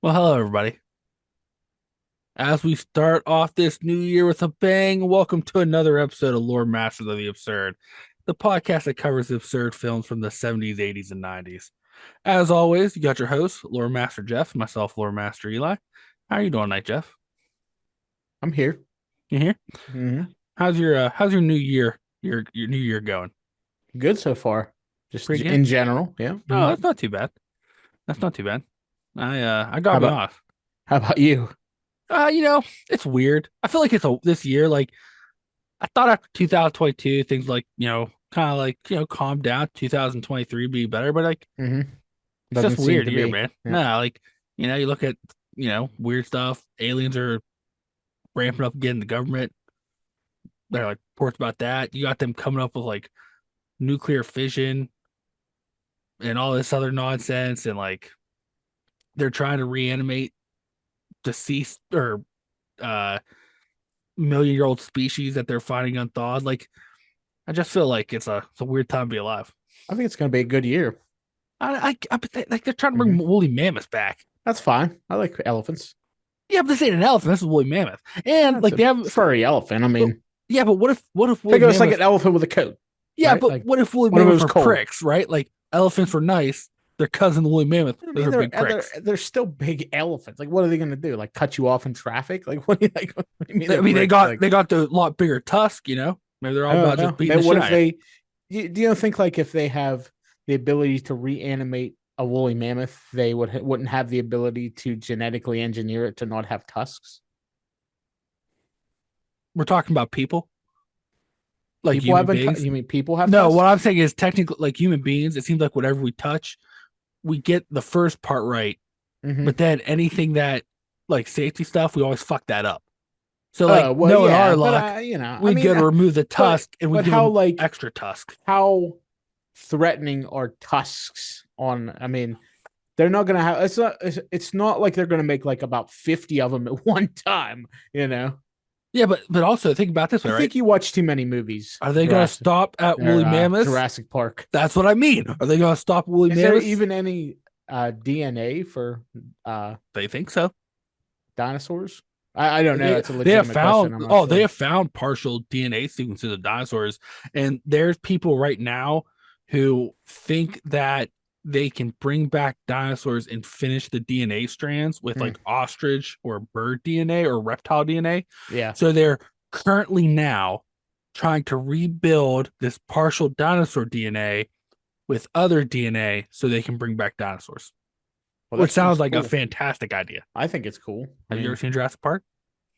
Well, hello, everybody. As we start off this new year with a bang, welcome to another episode of Loremasters of the Absurd, the podcast that covers absurd films from the 70s, 80s, and 90s. As always, you got your host, Loremaster Jeff, myself, Loremaster Eli. How are you doing tonight, Jeff? I'm here. You here? Mm-hmm. How's your new year, your new year going? Good so far. Just Pretty good? in general, yeah. Oh, that's not too bad. That's not too bad. I got How me about- off. How about you? It's weird. I feel like this year, like I thought after 2022, things like, kind of like, calm down. 2023 be better, but like Mm-hmm. it's just seem weird to here, be. man. Yeah. No, like, you look at, weird stuff. Aliens are ramping up again. The government, they're like reports about that. You got them coming up with like nuclear fission and all this other nonsense, and like they're trying to reanimate deceased or million-year-old species that they're finding unthawed. Like, I just feel like it's a weird time to be alive. I think it's gonna be a good year. Like they're trying to bring woolly mammoths back. That's fine. I like elephants. Yeah, but this ain't an elephant. This is a woolly mammoth, and That's like a they have furry elephant. I mean, yeah, but what if woolly think of it like mammoths? an elephant with a coat. Yeah, right? but Like, what if woolly what if it mammoths was were cold? pricks? Right? Like elephants were nice. Their cousin, the woolly mammoth, I those mean, are big pricks. they're still big elephants. Like, what are they gonna do? Like, cut you off in traffic? Like, what do you like? What do you mean? I mean, they pricks? got the lot bigger tusk. Maybe they're all I don't about know. just beating the What shit if out of you. do you think like if they have the ability to reanimate a woolly mammoth, they wouldn't have the ability to genetically engineer it to not have tusks? We're talking about people, like People human beings. you mean people have No, tusks? what I'm saying is technically, like human beings, it seems like whatever we touch, we get the first part right, Mhm. but then anything that like safety stuff, we always fuck that up. So like, well, in yeah, our but, luck, we get to remove the tusk and we but give how them like extra tusk. how threatening are tusks on? I mean, they're not gonna have. It's not like they're gonna make like about 50 of them at one time. Yeah, but also think about this way, I right? think you watch too many movies. Are they going to stop at woolly mammoths? Jurassic Park. That's what I mean. Are they going to stop woolly Is there mammoths? even any DNA for They think so. dinosaurs? I don't know. That's a They have legitimate found question. I'm not they sure. have found partial DNA sequences of dinosaurs, and there's people right now who think that they can bring back dinosaurs and finish the DNA strands with like ostrich or bird DNA or reptile DNA. Yeah. So they're currently now trying to rebuild this partial dinosaur DNA with other DNA so they can bring back dinosaurs. Well, Which sounds like cool. a fantastic idea. I think it's cool. Have you ever seen Jurassic Park?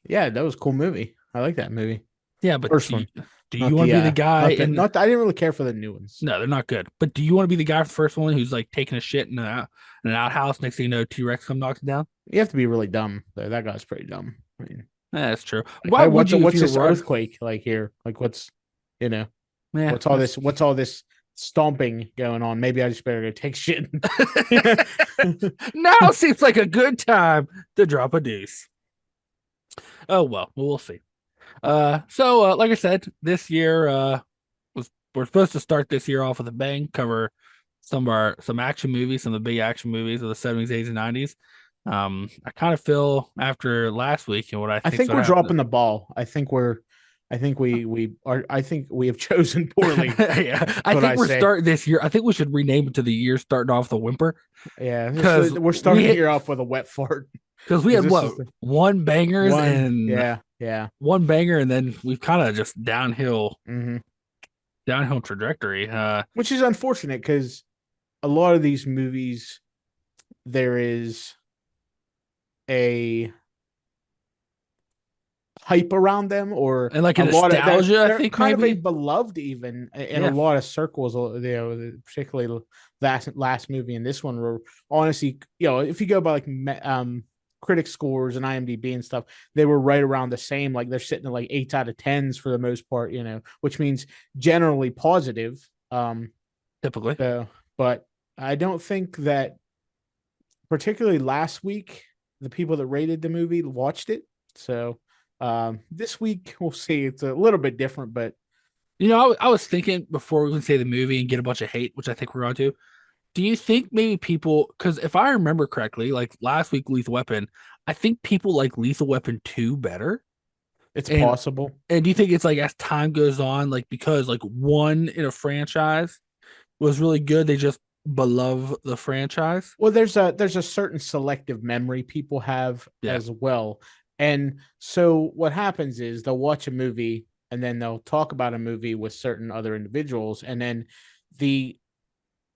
Yeah, that was a cool movie. I like that movie. Yeah, but First one. Do you want to be the guy? I didn't really care for the new ones. No, they're not good. But do you want to be the guy for the first one who's like taking a shit in an outhouse? Next thing you know, T-Rex comes knocks it down. You have to be really dumb. Though. That guy's pretty dumb. I mean, that's true. Like, Why would you? What's this earthquake like here? Like, what's what's all this? What's all this stomping going on? Maybe I just better go take shit. Now seems like a good time to drop a deuce. Oh well, we'll see. So like I said, this year we're supposed to start this year off with a bang, cover some action movies, some of the big action movies of the 70s, 80s, and 90s. I kind of feel after last week and what I think we're dropping the ball. I think we have chosen poorly. Yeah, I think we're starting this year. I think we should rename it to the year starting off the whimper. Yeah, because we're starting the year off with a wet fart. Because we had one banger and one banger, and then we've kind of just downhill trajectory. Which is unfortunate because a lot of these movies, there is a hype around them, and like a nostalgia. I think kind maybe of a beloved even in a lot of circles. Particularly last movie and this one were honestly, if you go by like critic scores and IMDb and stuff, they were right around the same. Like they're sitting at like 8 out of 10s for the most part, which means generally positive. Typically. So, but I don't think that particularly last week the people that rated the movie watched it. So this week we'll see. It's a little bit different, but I was thinking before we can say the movie and get a bunch of hate, which I think we're going to. Do you think maybe people, because if I remember correctly, like last week, Lethal Weapon, I think people like Lethal Weapon 2 better. it's And possible. and do you think it's like as time goes on, like because like one in a franchise was really good, they just beloved the franchise? Well, there's a certain selective memory people have Yeah. as well. And so what happens is they'll watch a movie and then they'll talk about a movie with certain other individuals, and then the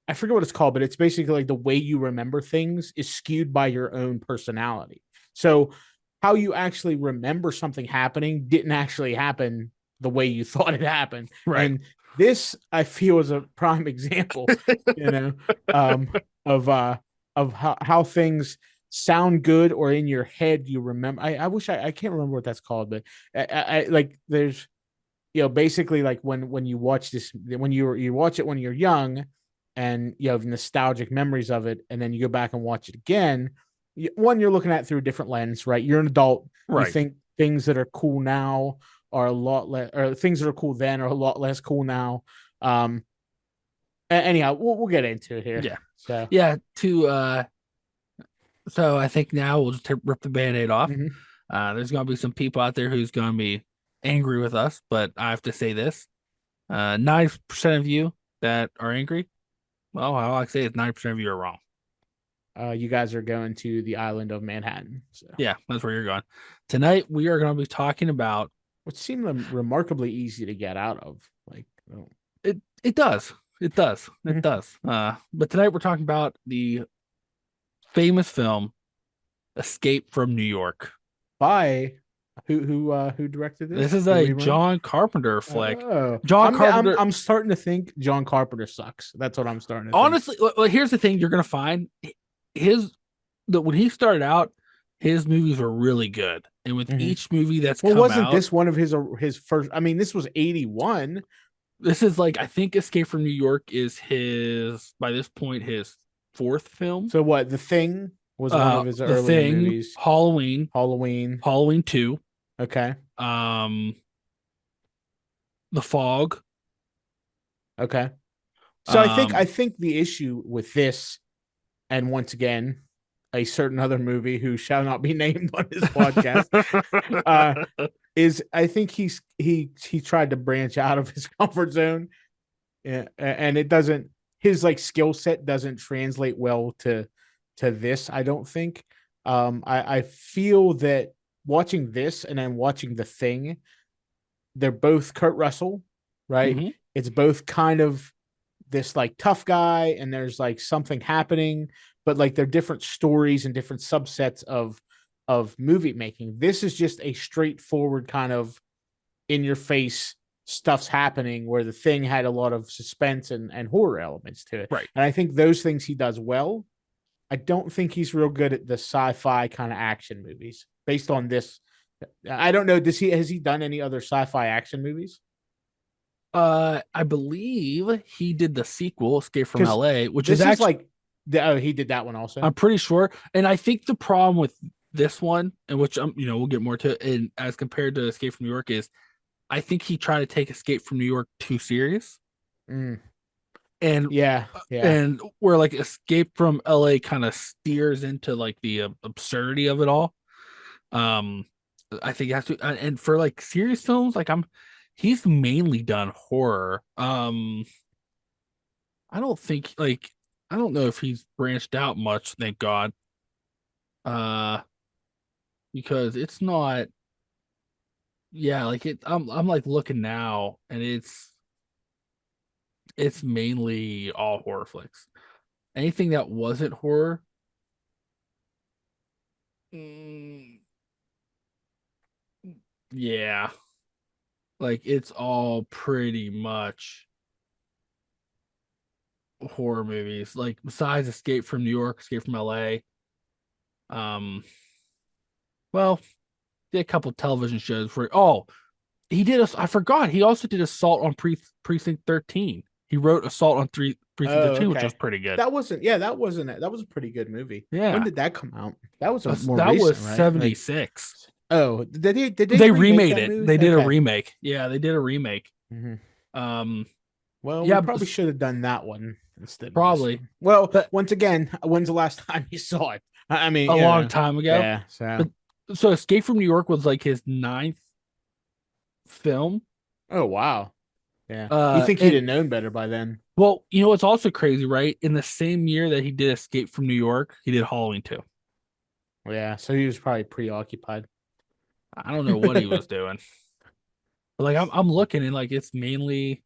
I forget what it's called, but it's basically like the way you remember things is skewed by your own personality. So how you actually remember something happening didn't actually happen the way you thought it happened. Right. And this I feel is a prime example, you know, um, of how things sound good or in your head you remember. I wish I can't remember what that's called, but I like there's basically like when you watch this when you watch it when you're young and you have nostalgic memories of it, and then you go back and watch it again. One, you're looking at it through a different lens, right? You're an adult. You Right. think things that are cool now are a lot less, or things that are cool then are a lot less cool now. Anyhow, we'll get into it here. Yeah. So, Yeah. So I think now we'll just rip the band-aid off. mhm. There's gonna be some people out there who's gonna be angry with us, but I have to say this. 90% of you that are angry, well, all I say is 90% of you are wrong. You guys are going to the island of Manhattan, so Yeah, that's where you're going. Tonight we are going to be talking about which seemed remarkably easy to get out of. Like, oh. it. It does. It does. It Mhm. does. But tonight we're talking about the famous film Escape from New York. By who directed This this? is Who a rerun? John Carpenter flick. Oh, John Carpenter. I'm starting to think John Carpenter sucks. That's what I'm starting to think. Honestly, here's the thing: you're going to find his that when he started out, his movies were really good, and with Mhm. each movie that's Well, come wasn't out, this one of his first? I mean, this was 81. this is like I think Escape from New York is his by this point his fourth film. So what? The Thing was one of his The earlier Thing, movies. Halloween, Halloween. Halloween 2, Okay. um, The Fog, Okay. So I um, think the issue with this, and once again, a certain other movie who shall not be named on this podcast, uh, is I think he tried to branch out of his comfort zone, and it doesn't. His like skill set doesn't translate well to this. I don't think. I feel that watching this and then watching The Thing, they're both Kurt Russell, right? mhm, It's both kind of this like tough guy, and there's like something happening, but like they're different stories and different subsets of movie making. This is just a straightforward kind of in your face stuff's happening, where The Thing had a lot of suspense and horror elements to it. right. And I think those things he does well. I don't think he's real good at the sci-fi kind of action movies based on this. I don't know. Has he done any other sci-fi action movies? I believe he did the sequel, Escape from Because LA, which is this is actually like he did that one also. I'm pretty sure, and I think the problem with this one, and which we'll get more to, and as compared to Escape from New York, is I think he tried to take Escape from New York too serious, Mm, and yeah, yeah. and where like Escape from LA kind of steers into like the absurdity of it all. Um, I think you have to, and for like serious films, like he's mainly done horror. I don't think like I don't know if he's branched out much, thank God. Uh, because it's not, yeah, like I'm like looking now, and it's mainly all horror flicks. Anything that wasn't horror, mm, yeah, like it's all pretty much horror movies. Like besides Escape from New York, Escape from LA, um, Well, did a couple television shows for. Oh, he did. I forgot. He also did Assault on Precinct 13. He wrote Assault on Precinct Oh, 13, which was okay. pretty good. That wasn't. Yeah, that wasn't it. That was a pretty good movie. When Yeah, did that come out? That was a more that was recent, right? Like, 76. oh, did they They remake remade that it. movie? They did a Okay. remake. Yeah, they did a remake. Hmm. Um, Well, we yeah, probably should have done that one instead of this probably, one. Well, but once again, when's the last time you saw it? I mean, a long time ago. yeah. So, But so Escape from New York was like his ninth film. oh wow, yeah. You think he'd And have known better by then? well, you know what's also crazy, right? In the same year that he did Escape from New York, he did Halloween 2. Yeah. So he was probably preoccupied. I don't know what he was doing. But like I'm looking and like it's mainly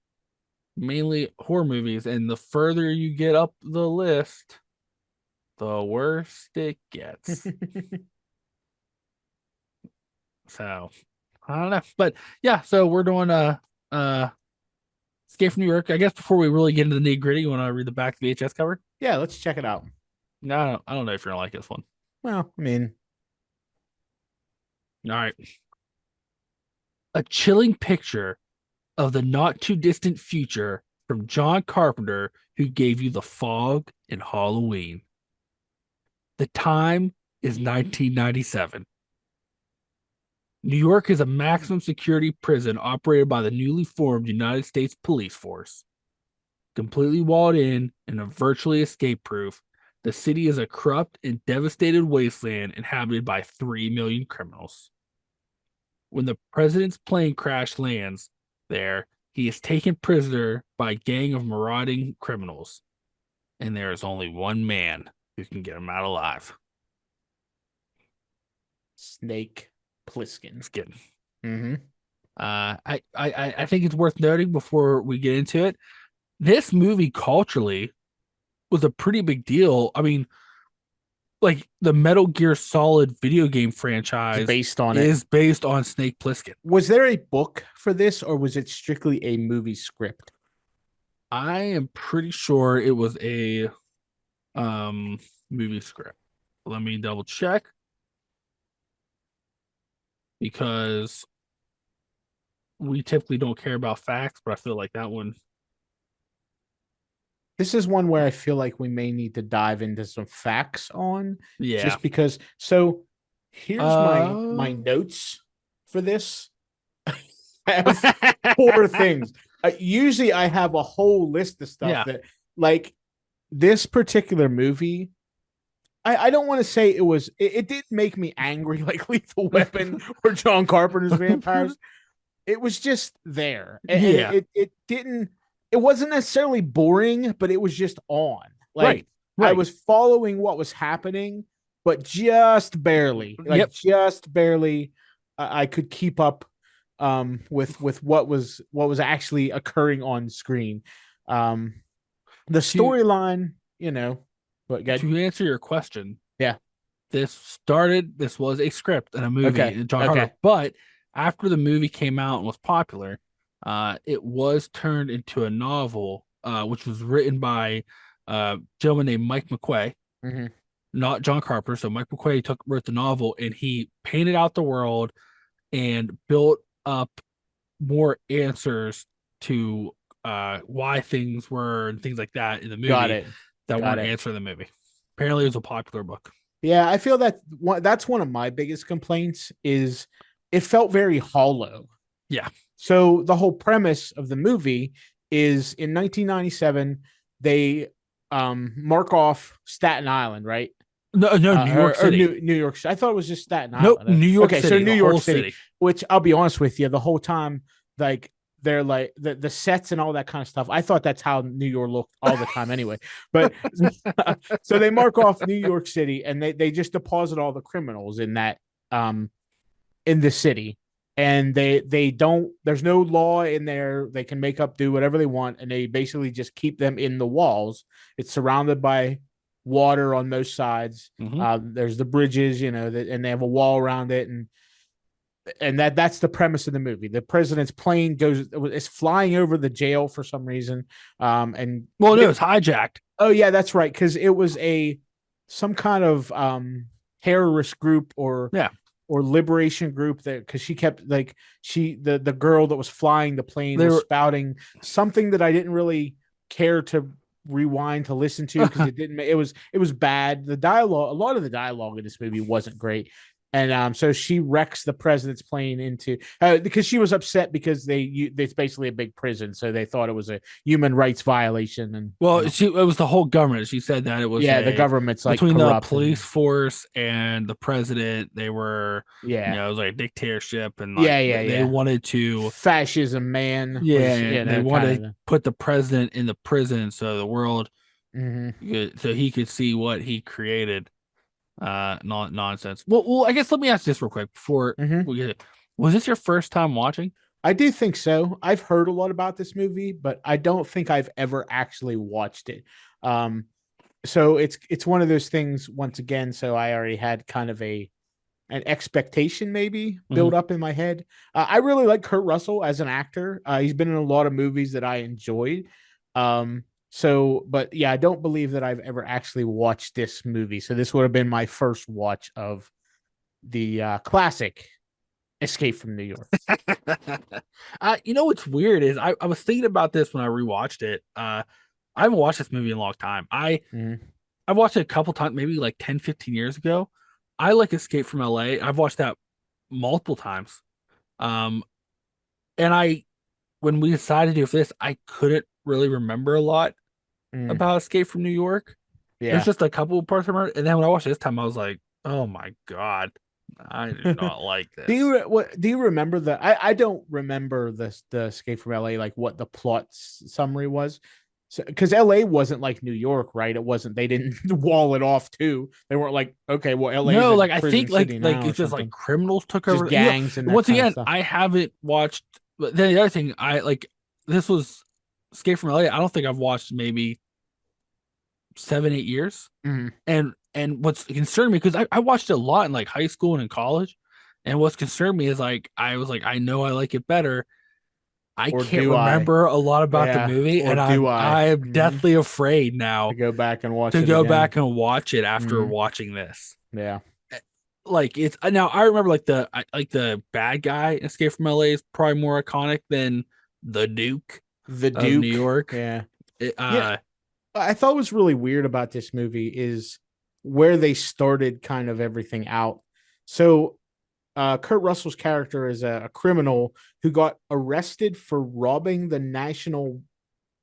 horror movies, and the further you get up the list, the worse it gets. So I don't know. But yeah, so we're doing uh Escape from New York. I guess before we really get into the nitty gritty, you want to read the back of the VHS cover? Yeah, let's check it out. No, I don't know if you're gonna like this one. Well, I mean, All right. A chilling picture of the not too distant future from John Carpenter, who gave you The Fog and Halloween. The time is 1997. New York is a maximum security prison operated by the newly formed United States Police Force. Completely walled in and virtually escape proof, the city is a corrupt and devastated wasteland inhabited by 3 million criminals. When the president's plane crash lands there, he is taken prisoner by a gang of marauding criminals, and there is only one man who can get him out alive. Snake Plissken. Just kidding. Mm-hmm. I think it's worth noting before we get into it. This movie culturally was a pretty big deal. I mean, like the Metal Gear Solid video game franchise Based on it. is based on Snake Plissken. Was there a book for this, or was it strictly a movie script? I am pretty sure it was a movie script. Let me double check because we typically don't care about facts, but I feel like that one. This is one where I feel like we may need to dive into some facts on, Yeah. just because. So here's my notes for this. I have 4 things. Usually I have a whole list of stuff that, like, this particular movie. I don't want to say it didn't make me angry like Lethal Weapon or John Carpenter's Vampires. It was just there. And it didn't, it wasn't necessarily boring, but it was just on. Like, right. I was following what was happening, but just barely. Like, just barely I could keep up with what was actually occurring on screen. The storyline, but to answer your question, yeah, this was a script and a movie, okay, John Carter, but after the movie came out and was popular, it was turned into a novel, which was written by a gentleman named Mike McQuay, not John Carpenter. So Mike McQuay wrote the novel, and he painted out the world and built up more answers to why things were and things like that in the movie that weren't answered in the movie. Apparently, it was a popular book. Yeah, I feel that's one of my biggest complaints is it felt very hollow. Yeah. So the whole premise of the movie is in 1997, they mark off Staten Island, right? No, New York City. New York. I thought it was just Staten Island. Nope, New York City. Okay, so New York City, which I'll be honest with you, the whole time, like, they're like the sets and all that kind of stuff. I thought that's how New York looked all the time anyway. But so they mark off New York City and they just deposit all the criminals in that in the city. And they don't, there's no law in there. They can do whatever they want, and they basically just keep them in the walls. It's surrounded by water on most sides. There's the bridges, and they have a wall around it, and that's the premise of the movie. The president's plane is flying over the jail for some reason. And well, no, it's hijacked. Oh yeah, that's right, because it was some kind of terrorist group or or liberation group, that because she kept like the girl that was flying the plane They was were spouting something that I didn't really care to rewind to listen to because it didn't it was bad. The dialogue, a lot of the dialogue in this movie wasn't great. And so she wrecks the president's plane into because she was upset because it's basically a big prison, so they thought it was a human rights violation. And well, it was the whole government. She said that it was yeah, the a government's like between the corrupt police and force and the president. They were, yeah, it was like a dictatorship, and like they yeah. wanted to, Fascism, man, was yeah, they kind wanted to of put the president in the prison so the world, mm-hmm. so he could see what he created. Nonsense. Well, I guess let me ask this real quick before Mm-hmm. we get it. Was this your first time watching? I do think so. I've heard a lot about this movie, but I don't think I've ever actually watched it. Um, so it's one of those things once again. So I already had kind of an expectation maybe Mhm. build up in my head. I really like Kurt Russell as an actor. He's been in a lot of movies that I enjoyed. But yeah, I don't believe that I've ever actually watched this movie. So this would have been my first watch of the classic Escape from New York. What's weird is I was thinking about this when I rewatched it. I haven't watched this movie in a long time. Mm-hmm. I've watched it a couple times, maybe like 10, 15 years ago. I like Escape from LA. I've watched that multiple times. Um, and when we decided to do this, I couldn't really remember a lot Mm, about Escape from New York. There's yeah. just a couple of parts I remember, and then when I watched it this time, I was like, "Oh my god, I do not like Do this." you remember I don't remember the Escape from LA, like what the plot summary was. So because LA wasn't like New York, right? It wasn't, they didn't wall it off too. They weren't like, okay, well, LA's No, a like I prison think city like now or it's just like something. criminals took Just over. gangs and that Once kind of again, stuff. I haven't watched. But then the other thing, I like this was Escape from LA. I don't think I've watched maybe 7, 8 years. Mhm. And what's concerned me because I watched it a lot in like high school and in college, and what's concerned me is like I was like I know I like it better. I Or can't do I? remember a lot about the Yeah. movie, Or and do I'm I? I'm deathly afraid To now go back and watch to it go again. back and watch it after Mhm. watching this. Yeah. Like it's now I remember like the bad guy in Escape from LA is probably more iconic than the Duke The of New Duke. York. Yeah. It, Yeah. I thought was really weird about this movie is where they started kind of everything out. So Kurt Russell's character is a criminal who got arrested for robbing the national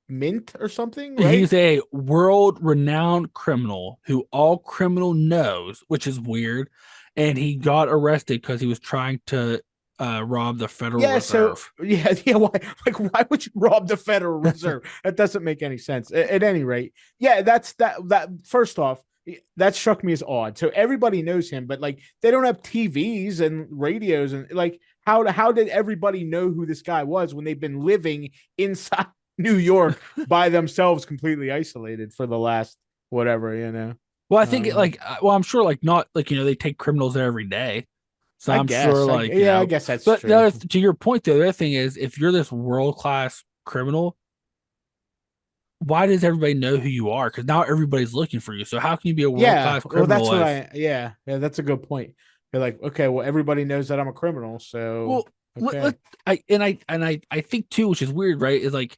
mint or something, right? he's a world renowned criminal who all criminal knows, which is weird, and he got arrested because he was trying to rob the Federal Yeah. So Reserve. yeah, yeah. Why would you rob the Federal Reserve? That doesn't make any sense. At any rate, yeah. That. First off, that struck me as odd. So everybody knows him, but like they don't have TVs and radios and like how did everybody know who this guy was when they've been living inside New York by themselves, completely isolated for the last whatever, you know? Well, I think Um, I'm sure like not like they take criminals there every day. So I I'm sure guess. like, I guess that's but the true. other, to your point, the other thing is if you're this world class criminal, why does everybody know who you are? Because now everybody's looking for you. So how can you be a world Yeah. class Well, that's criminal what if yeah, that's a good point. They're like, okay, well, everybody knows that I'm a criminal, so well okay. I think too, which is weird, right? Is like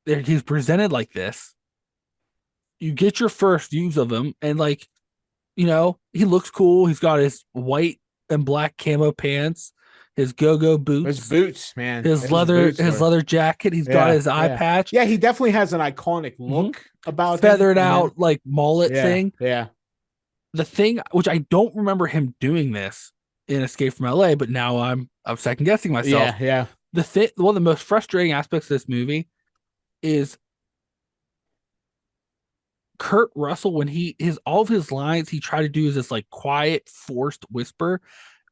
he's presented like this. You get your first views of him, and like he looks cool. He's got his white and black camo pants, his go-go Those boots, boots, man. his Those leather boots his were leather jacket. He's got yeah, his eye yeah. patch, Yeah, he definitely has an iconic mhm, look about him. feathered out like mullet Yeah, thing. yeah. The thing which I don't remember him doing this in Escape from LA, but now I'm second guessing myself. Yeah, yeah. One of the most frustrating aspects of this movie is Kurt Russell when all of his lines he tried to do is this like quiet forced whisper.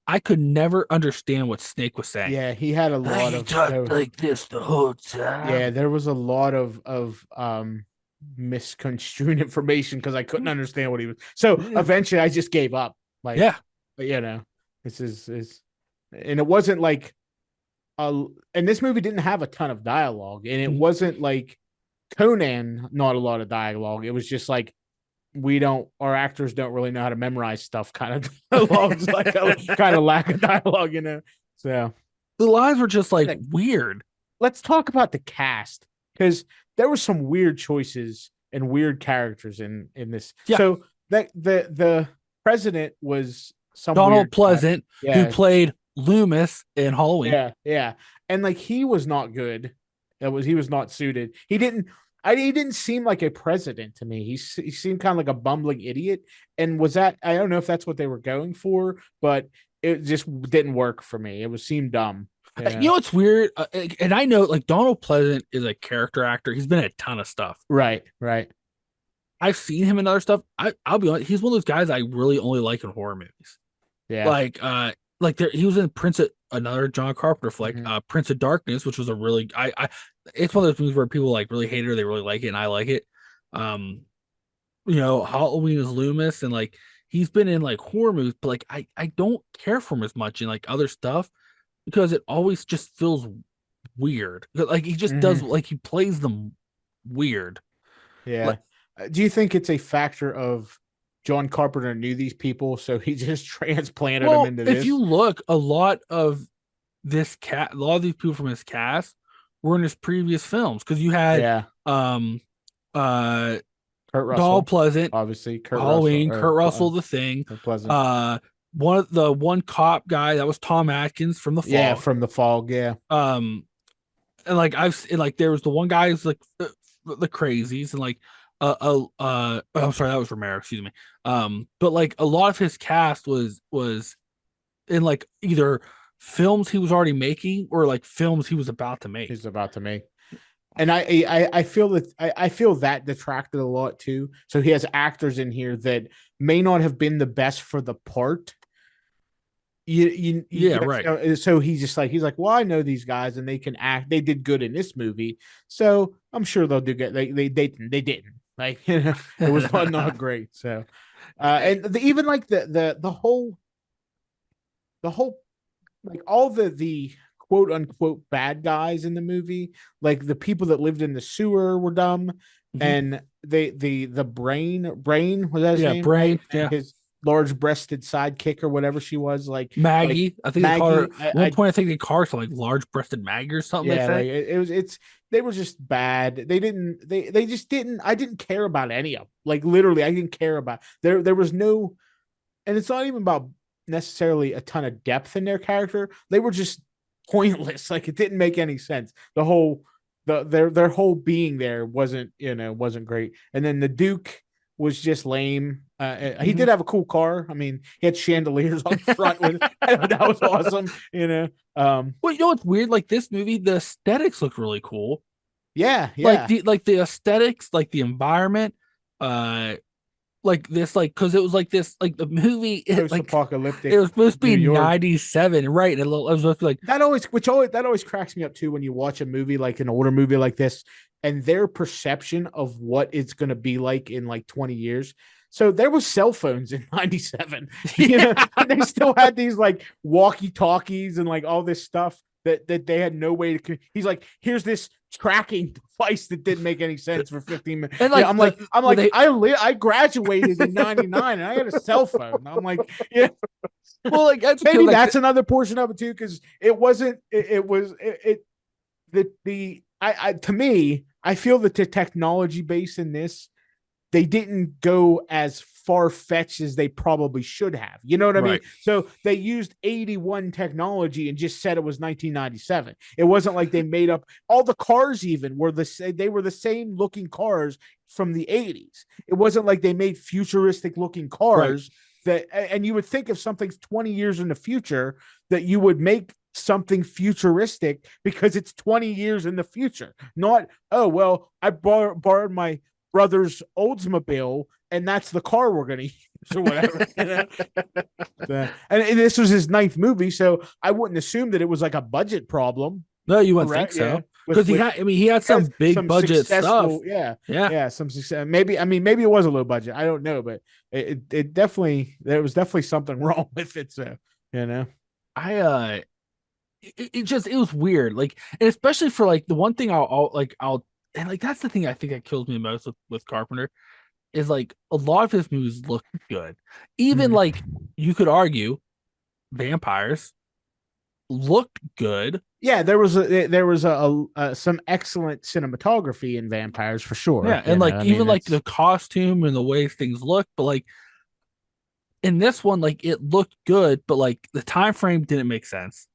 I could never understand what Snake was saying. Yeah, he had a lot He of talked like this the whole time. yeah, there was a lot of misconstrued information because I couldn't understand what he was. So Yeah. eventually I just gave up. Like, Yeah. this is and it wasn't like and this movie didn't have a ton of dialogue, and it wasn't like Conan, not a lot of dialogue. It was just like our actors don't really know how to memorize stuff, kind of dialogues, like a kind of lack of dialogue, So The lines were just like like, weird. let's talk about the cast, because there were some weird choices and weird characters in this. Yeah. So that the president was some Donald weird guy. Pleasant, who Yeah, played Loomis in Halloween. yeah. And like he was not good. He was not suited. He didn't seem like a president to me. He seemed kind of like a bumbling idiot. And was that, I don't know if that's what they were going for, but it just didn't work for me. Seemed dumb. You know what's weird? And I know like Donald Pleasant is a character actor. He's been in a ton of stuff. Right, right. I've seen him in other stuff. I'll be honest, he's one of those guys I really only like in horror movies. Yeah. Like he was in another John Carpenter flick, Prince of Darkness, which was a really it's one of those movies where people like really hate it or they really like it, and I like it. Um, Halloween is Loomis, and like he's been in like horror movies, but like I don't care for him as much in like other stuff because it always just feels weird. Like he just does like he plays them weird. Yeah. Like, Do you think it's a factor of John Carpenter knew these people, so he just transplanted them into this? If you look, a lot of these people from his cast were in his previous films because you had Kurt Russell, Donald Pleasant, obviously, Halloween, Kurt Russell, The Thing, one cop guy that was Tom Atkins from The Fog. Yeah, from The Fog, yeah. And like there was the one guy who's like the crazies, and like I'm sorry, that was Romero, excuse me. But like a lot of his cast was in like either films he was already making or like films he was about to make. And I feel that detracted a lot too. So he has actors in here that may not have been the best for the part. Right. So he's like, well, I know these guys and they can act. They did good in this movie, so I'm sure they'll do good. They didn't. Like, it was not great. So, even like the whole like all the quote unquote bad guys in the movie, like the people that lived in the sewer were dumb, and the brain was that his name? Brain, right? His large-breasted sidekick or whatever she was, like Maggie. I think Maggie, they called her at one point. I think they called her like large-breasted Maggie or something. Yeah, like they were just bad. They just didn't. I didn't care about any of them. Like literally, I didn't care about there was no, and it's not even about necessarily a ton of depth in their character. They were just pointless. Like it didn't make any sense. Their whole being there wasn't great. And then the Duke was just lame. He did have a cool car. I mean, he had chandeliers on the front. That was awesome. Well, you know what's weird? Like this movie, the aesthetics look really cool. Yeah. Like the aesthetics, like the environment, like this, like because it was like this, like the movie, post-apocalyptic. It was supposed to be 97, right? And it was supposed to be like that always cracks me up too when you watch a movie like an older movie like this, and their perception of what it's going to be like in like 20 years. So there was cell phones in 97. They still had these like walkie-talkies and like all this stuff that they had no way to. He's like, here's this tracking device that didn't make any sense for 15 minutes. And like, I graduated in 99 and I had a cell phone. I'm like, yeah. Well, like maybe that's another portion of it too, because it wasn't. To me, I feel that the technology base in this, they didn't go as far fetched as they probably should have. You know what I mean? So they used 81 technology and just said it was 1997. It wasn't like they made up all the cars. Even were the same looking cars from the 80s. It wasn't like they made futuristic looking cars and you would think if something's 20 years in the future that you would make something futuristic because it's 20 years in the future. Not, oh, well, I borrowed my brother's Oldsmobile and that's the car we're going to use or whatever. And this was his 9th movie, so I wouldn't assume that it was like a budget problem. No, you wouldn't think so. Because he had some big budget stuff. Yeah. Some success. Maybe it was a low budget. I don't know, but it definitely, there was definitely something wrong with it. So, it was weird. Like, and especially for like the one thing and like that's the thing I think that kills me most with Carpenter is like a lot of his movies look good. Even Mhm. like you could argue vampires looked good. Yeah, there was some excellent cinematography in Vampires for sure. Yeah, and like I mean even like that's the costume and the way things look, but like in this one, like it looked good, but like the time frame didn't make sense.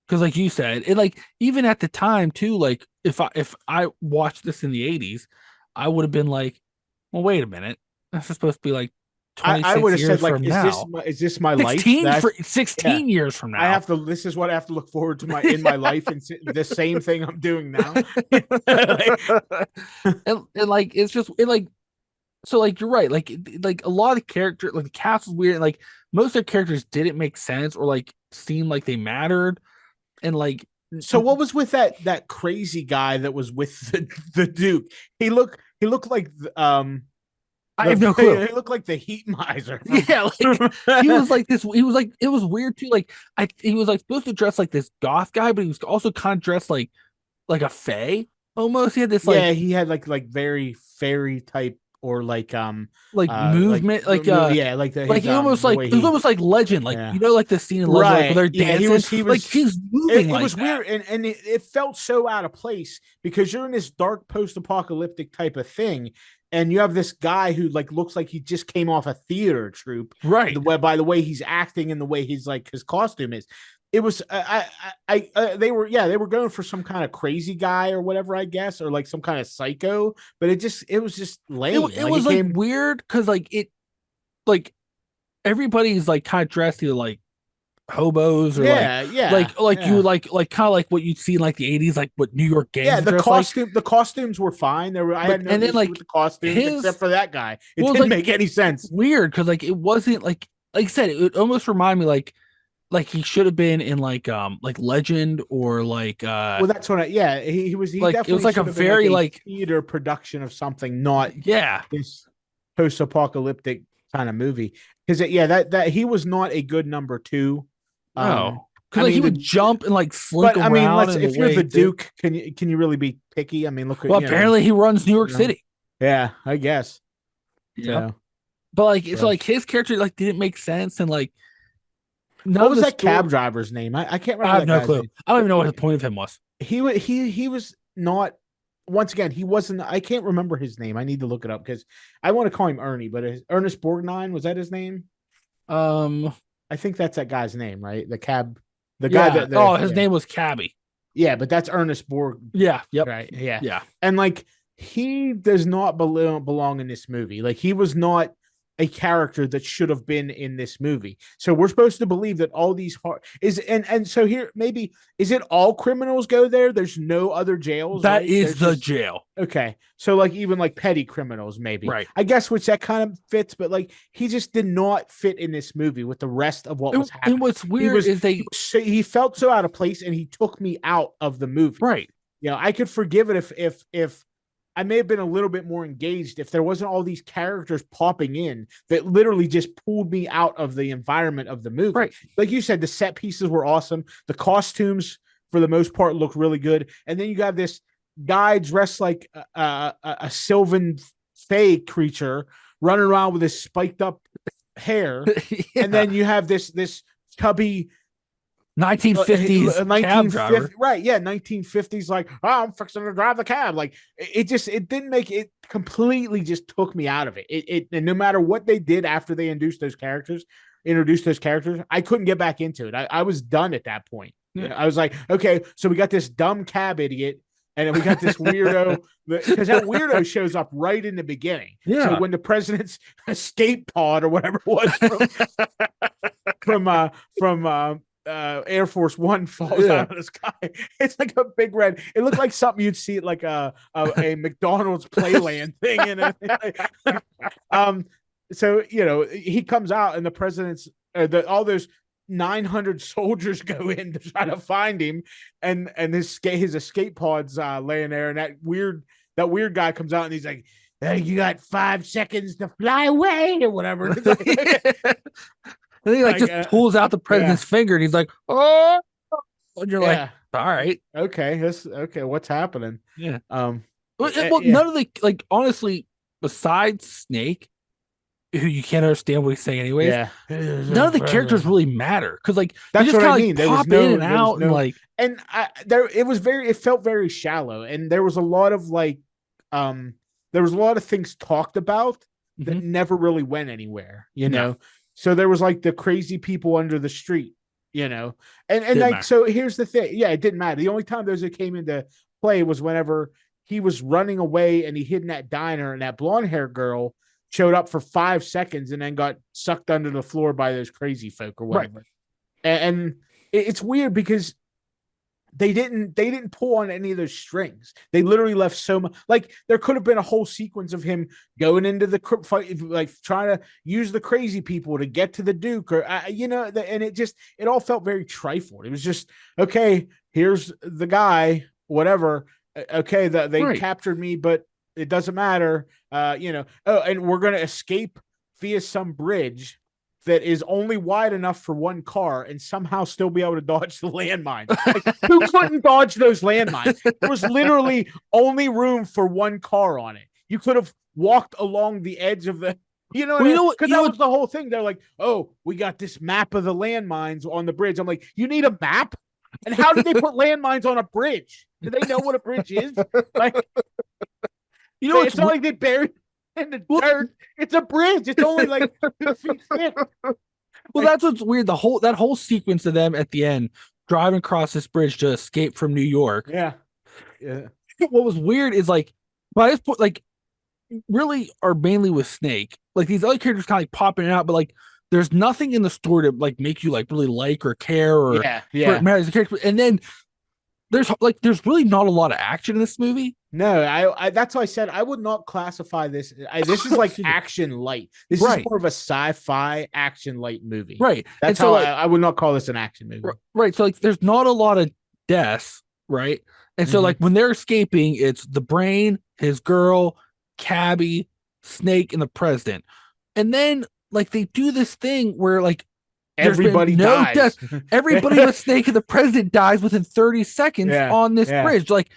Because like you said, it like even at the time too, like if I watched this in the 80s, I would have been like, well, wait a minute. This is supposed to be like I would 26 have years said like, from now. is this my life? That yeah, 16 years from I now. have to. This is what I have to look forward to my life, and the same thing I'm doing now. Like, And like it's just it like so like you're right like a lot of character like the cast was weird and like most of the characters didn't make sense or like seem like they mattered and like so what was with that crazy guy that was with the Duke? He looked like I have no clue. he looked like the Heat Miser from. Yeah, like he was like this. He was like it was weird too. Like he was like supposed to dress like this goth guy, but he was also kind of dressed like a fae almost. He had this Yeah, he had like very fairy type or like movement, yeah, like like the like way it was he almost like Legend, like yeah. you know, like the scene in Legend, like where Right. they're Yeah, dancing, he like was he's moving it like was that. weird and it felt so out of place because you're in this dark post-apocalyptic type of thing and you have this guy who like looks like he just came off a theater troupe Right. by the way he's acting and the way he's like his costume is. It was they were they were going for some kind of crazy guy or whatever I guess or like some kind of psycho, but it was just lame. It Like it was like came weird because like everybody's like kind of dressed either like hobos or yeah, yeah, like you yeah. like kind of like what you'd see in like the 80s, like what New York Yeah, gangs dress like. the costumes were fine. There were I But had no and then issue with like the costumes except his for that guy. It well, it was didn't like make any sense. weird because like it wasn't like I said, it almost reminded me like he should have been in like Legend or Well, that's what he like it was definitely like a should have been like very a like theater production of something, not yeah. this post-apocalyptic kind of movie. Because yeah, that he was not a good number two. No. Because I like he mean would jump and like slink but I mean, around let's in the if you're way the he did. Duke, can you really be picky? I mean, look at Well, apparently he runs New you York know, City. yeah, I guess Yep. so. But like it's So like his character like didn't make sense and like what none of was the that story. cab driver's name? I can't I remember have that no guy's clue. name. I don't even know what the point of him was. He was not. Once again, he wasn't. I can't remember his name. I need to look it up because I want to call him Ernie, but Ernest Borgnine, was that his name? Um, I think that's that guy's name, right? The cab, the guy yeah. that Oh, the his name was Cabby. yeah, but that's Ernest Borg, Yeah. Yep. right? Yeah, Yeah. and like he does not belong in this movie. Like he was not a character that should have been in this movie. So we're supposed to believe that all these is and so here maybe is it all criminals go there? There's no other jails, That right? is There's the just jail. okay. So like even like petty criminals, maybe. Right. I guess which that kind of fits, but like he just did not fit in this movie with the rest of what was And happening. what's weird is they He felt so out of place and he took me out of the movie. right. You know, I could forgive it if I may have been a little bit more engaged if there wasn't all these characters popping in that literally just pulled me out of the environment of the movie. Right. Like you said, the set pieces were awesome. The costumes, for the most part, look really good. And then you got this guy dressed like a Sylvan Fae creature running around with his spiked up hair. Yeah. And then you have this chubby 1950s cab driver. right? Yeah, 1950s. Like, oh, I'm fixing to drive the cab. Like, it didn't make it completely. Just took me out of it. And no matter what they did after they introduced those characters, I couldn't get back into it. I was done at that point. Yeah. I was like, okay, so we got this dumb cab idiot, and then we got this weirdo because that weirdo shows up right in the beginning. Yeah. So when the president's escape pod or whatever it was from Air Force One falls out of the sky. It's like a big red. It looked like something you'd see at like a McDonald's Playland thing. So you know he comes out and the president's all those 900 soldiers go in to try to find him, and his escape pod's laying there, and that weird guy comes out and he's like, hey, you got 5 seconds to fly away or whatever. And he like just pulls out the president's finger and he's like, oh, and you're like, all right. Okay. Okay. What's happening? Yeah. Well, none of the like honestly, besides Snake, who you can't understand what he's saying anyways, Yeah. none of the characters really matter because like they That's just what I kind of mean. like pop in and out and like and there it was very, it felt very shallow, and there was a lot of like, um, there was a lot of things talked about that mhm. never really went anywhere, you No, know. So there was like the crazy people under the street, you know, and didn't like, matter. so here's the thing. Yeah, it didn't matter. The only time those that came into play was whenever he was running away and he hid in that diner, and that blonde hair girl showed up for 5 seconds and then got sucked under the floor by those crazy folk or Right. whatever. And it's weird because they didn't pull on any of those strings. They literally left so much. Like there could have been a whole sequence of him going into the fight, like trying to use the crazy people to get to the Duke, or and it all felt very trifled. It was just, okay, here's the guy, whatever. Okay, that they Right. captured me, but it doesn't matter. Oh, and we're gonna escape via some bridge that is only wide enough for one car and somehow still be able to dodge the landmines. Like, who couldn't dodge those landmines? There was literally only room for one car on it. You could have walked along the edge of the, Well, you know what? because that was the whole thing. They're like, oh, we got this map of the landmines on the bridge. I'm like, you need a map? And how did they put landmines on a bridge? Do they know what a bridge is? Like, You know it's not like they buried in the dirt. It's a bridge. It's only like 2 feet thick. Well, that's what's weird. That whole sequence of them at the end driving across this bridge to escape from New York. Yeah. Yeah. What was weird is like by this point, like really are mainly with Snake. Like these other characters kind of like popping out, but like there's nothing in the story to like make you like really like or care or matters the character. And then there's really not a lot of action in this movie. No, I that's why I said I would not classify this. This is like action light. This is more of a sci-fi action light movie. Right. That's how I would not call this an action movie. Right. So like there's not a lot of deaths, right? And so like when they're escaping, it's the brain, his girl, Cabby, Snake, and the president. And then like they do this thing where like everybody dies. Death. Everybody but Snake and the president dies within 30 seconds on this bridge. Like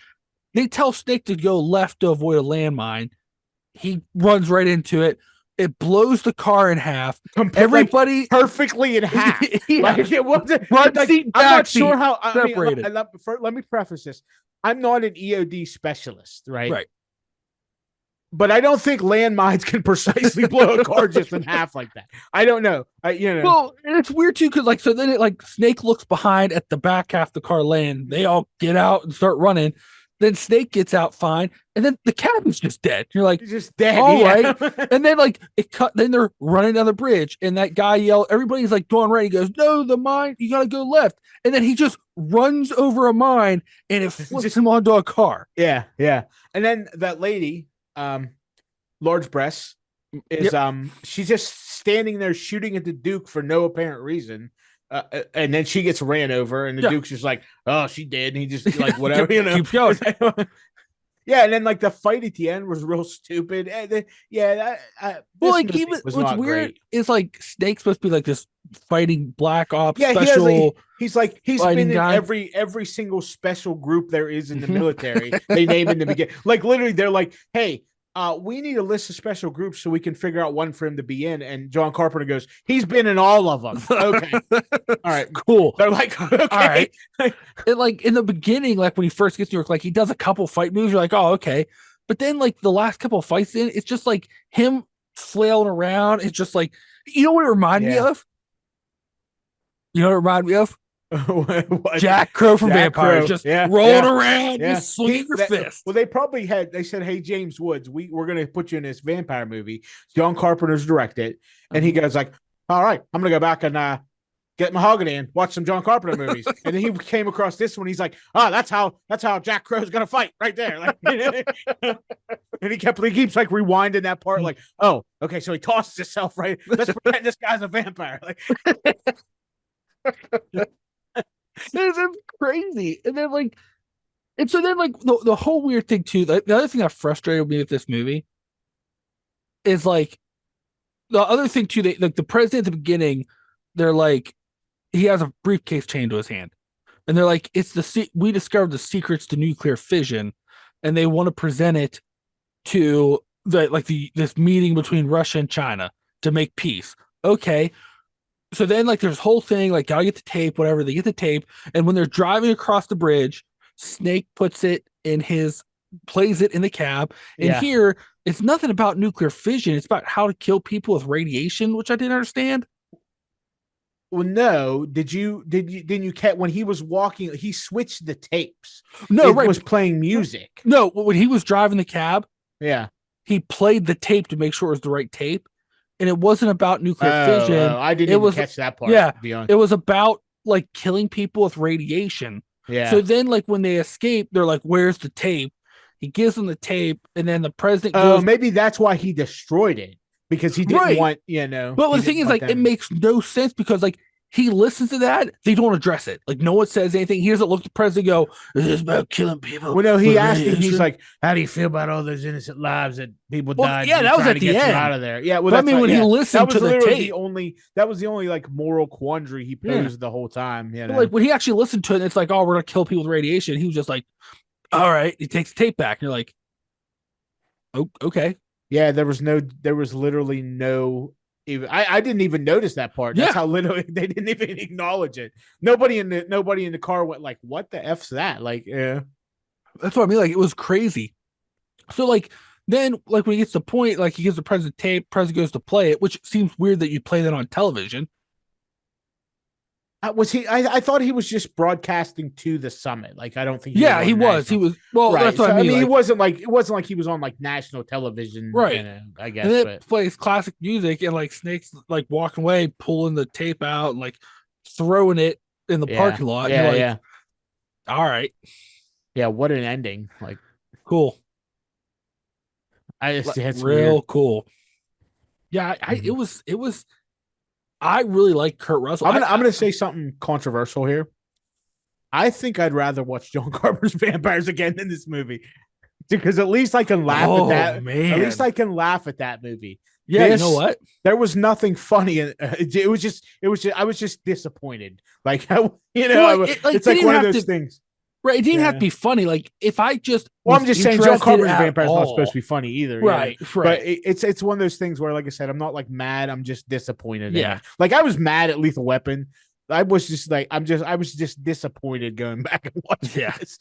they tell Snake to go left to avoid a landmine. He runs right into it. It blows the car in half. Everybody like, perfectly in half. Like it wasn't. Front seat, back I'm not seat, sure how. separated. Let me preface this. I'm not an EOD specialist, right? Right. But I don't think landmines can precisely blow a car just in half like that. I don't know. Well, it's weird too, because like so then it like Snake looks behind at the back half the car land. They all get out and start running. Then Snake gets out fine, and then the cabin's just dead. You're like, he's just dead. All right. And then like it cut. Then they're running down the bridge, and that guy yelled. Everybody's like going right. He goes, "No, the mine. You gotta go left." And then he just runs over a mine, and it flips him onto a car. Yeah, yeah. And then that lady, large breasts, is she's just standing there shooting at the Duke for no apparent reason. And then she gets ran over, and the Duke's just like, "Oh, she did," and he just like whatever, keeps going. Yeah, and then like the fight at the end was real stupid. Well, like even what's weird is like Snake's supposed to be like this fighting black ops special. He's been in guy. every single special group there is in the military. They name in the beginning, like literally, they're like, "Hey, we need a list of special groups so we can figure out one for him to be in." And John Carpenter goes, "He's been in all of them." Okay. All right. Cool. They're like, okay. All right. And like in the beginning, like when he first gets to New York, like he does a couple fight moves. You're like, oh, okay. But then like the last couple of fights in, it's just like him flailing around. It's just like, you know what it reminded me of? You know what it reminded me of? Jack Crow from Vampires, just rolling around, just swinging your fist. Well, they said, "Hey, James Woods, we're gonna put you in this vampire movie." John Carpenter's directed, and he goes like, "All right, I'm gonna go back and get Mahogany and watch some John Carpenter movies." And then he came across this one. He's like, "Oh, that's how Jack Crow's gonna fight right there." Like, and he keeps like rewinding that part, like, "Oh, okay, so he tosses himself right. Let's pretend this guy's a vampire." Like. It's crazy. And then like the whole weird thing too, the other thing that frustrated me with this movie is like the other thing too, like the president at the beginning, they're like, he has a briefcase chained to his hand, and they're like, we discovered the secrets to nuclear fission, and they want to present it to this meeting between Russia and China to make peace. Okay, so then like there's whole thing like gotta get the tape, whatever. They get the tape, and when they're driving across the bridge, Snake puts it in his plays it in the cab. And Yeah. here it's nothing about nuclear fission. It's about how to kill people with radiation, which I didn't understand. Well, no. Didn't you catch when he was walking? He switched the tapes. No, It right. was playing music. No, when he was driving the cab, Yeah. he played the tape to make sure it was the right tape. And it wasn't about nuclear fission. I didn't It even was catch that part. yeah, To be honest. it was about like killing people with radiation. Yeah. So then like when they escape, they're like, "Where's the tape?" He gives them the tape, and then the president Oh, goes, maybe that's why he destroyed it because he didn't right. want, But he the thing didn't is, want like, it them. makes no sense because, like, he listens to that. They don't address it. Like, no one says anything. He doesn't look at the president and go, "Is this about killing people?" Well, no, he with asked him. He's radiation?" like, "How do you feel about all those innocent lives that people Well, died? yeah, that was trying at to the get you end. out of there." Yeah, well, But I that's mean, right, when he yeah. listened to the tape, that was the only like moral quandary he Yeah. posed the whole time. but, like, when he actually listened to it, and it's like, "Oh, we're gonna kill people with radiation." He was just like, "All right." He takes the tape back, and you're like, "Oh, okay." Yeah, there was literally no. Even I didn't even notice that part. That's Yeah. how little they didn't even acknowledge it. Nobody in the car went like, "What the f's that?" Like, yeah. That's what I mean. Like, it was crazy. So, like, then, like, when he gets to the point, like, he gives the president tape, president goes to play it, which seems weird that you play that on television. Was he? I thought he was just broadcasting to the summit. Like I don't think. Yeah, he was. He was. Well, right. that's what So, I mean. he Like, wasn't like he was on like national television. right. I guess. And then But it plays classic music, and like Snake's like walking away, pulling the tape out, and like throwing it in the yeah, parking lot. yeah, And you're like, yeah, all right, yeah. What an ending! Like cool, it's real weird. cool. Yeah, Mhm. it was. I really like Kurt Russell. I'm gonna say something controversial here. I think I'd rather watch John Carpenter's Vampires again than this movie because at least I can laugh at that. Man, At least I can laugh at that movie. Yeah, you know what? There was nothing funny. It was just. I was just disappointed. Like Well, it's like one of those things. Right, it didn't have to be funny. Like if I just Well, I'm just saying, John Carpenter's Vampire is not supposed to be be funny either. right, Right. right. But it's one of those things where, like I said, I'm not like mad. I'm just disappointed. Yeah. Like I was mad at Lethal Weapon. I was just like I was just disappointed going back and watching this.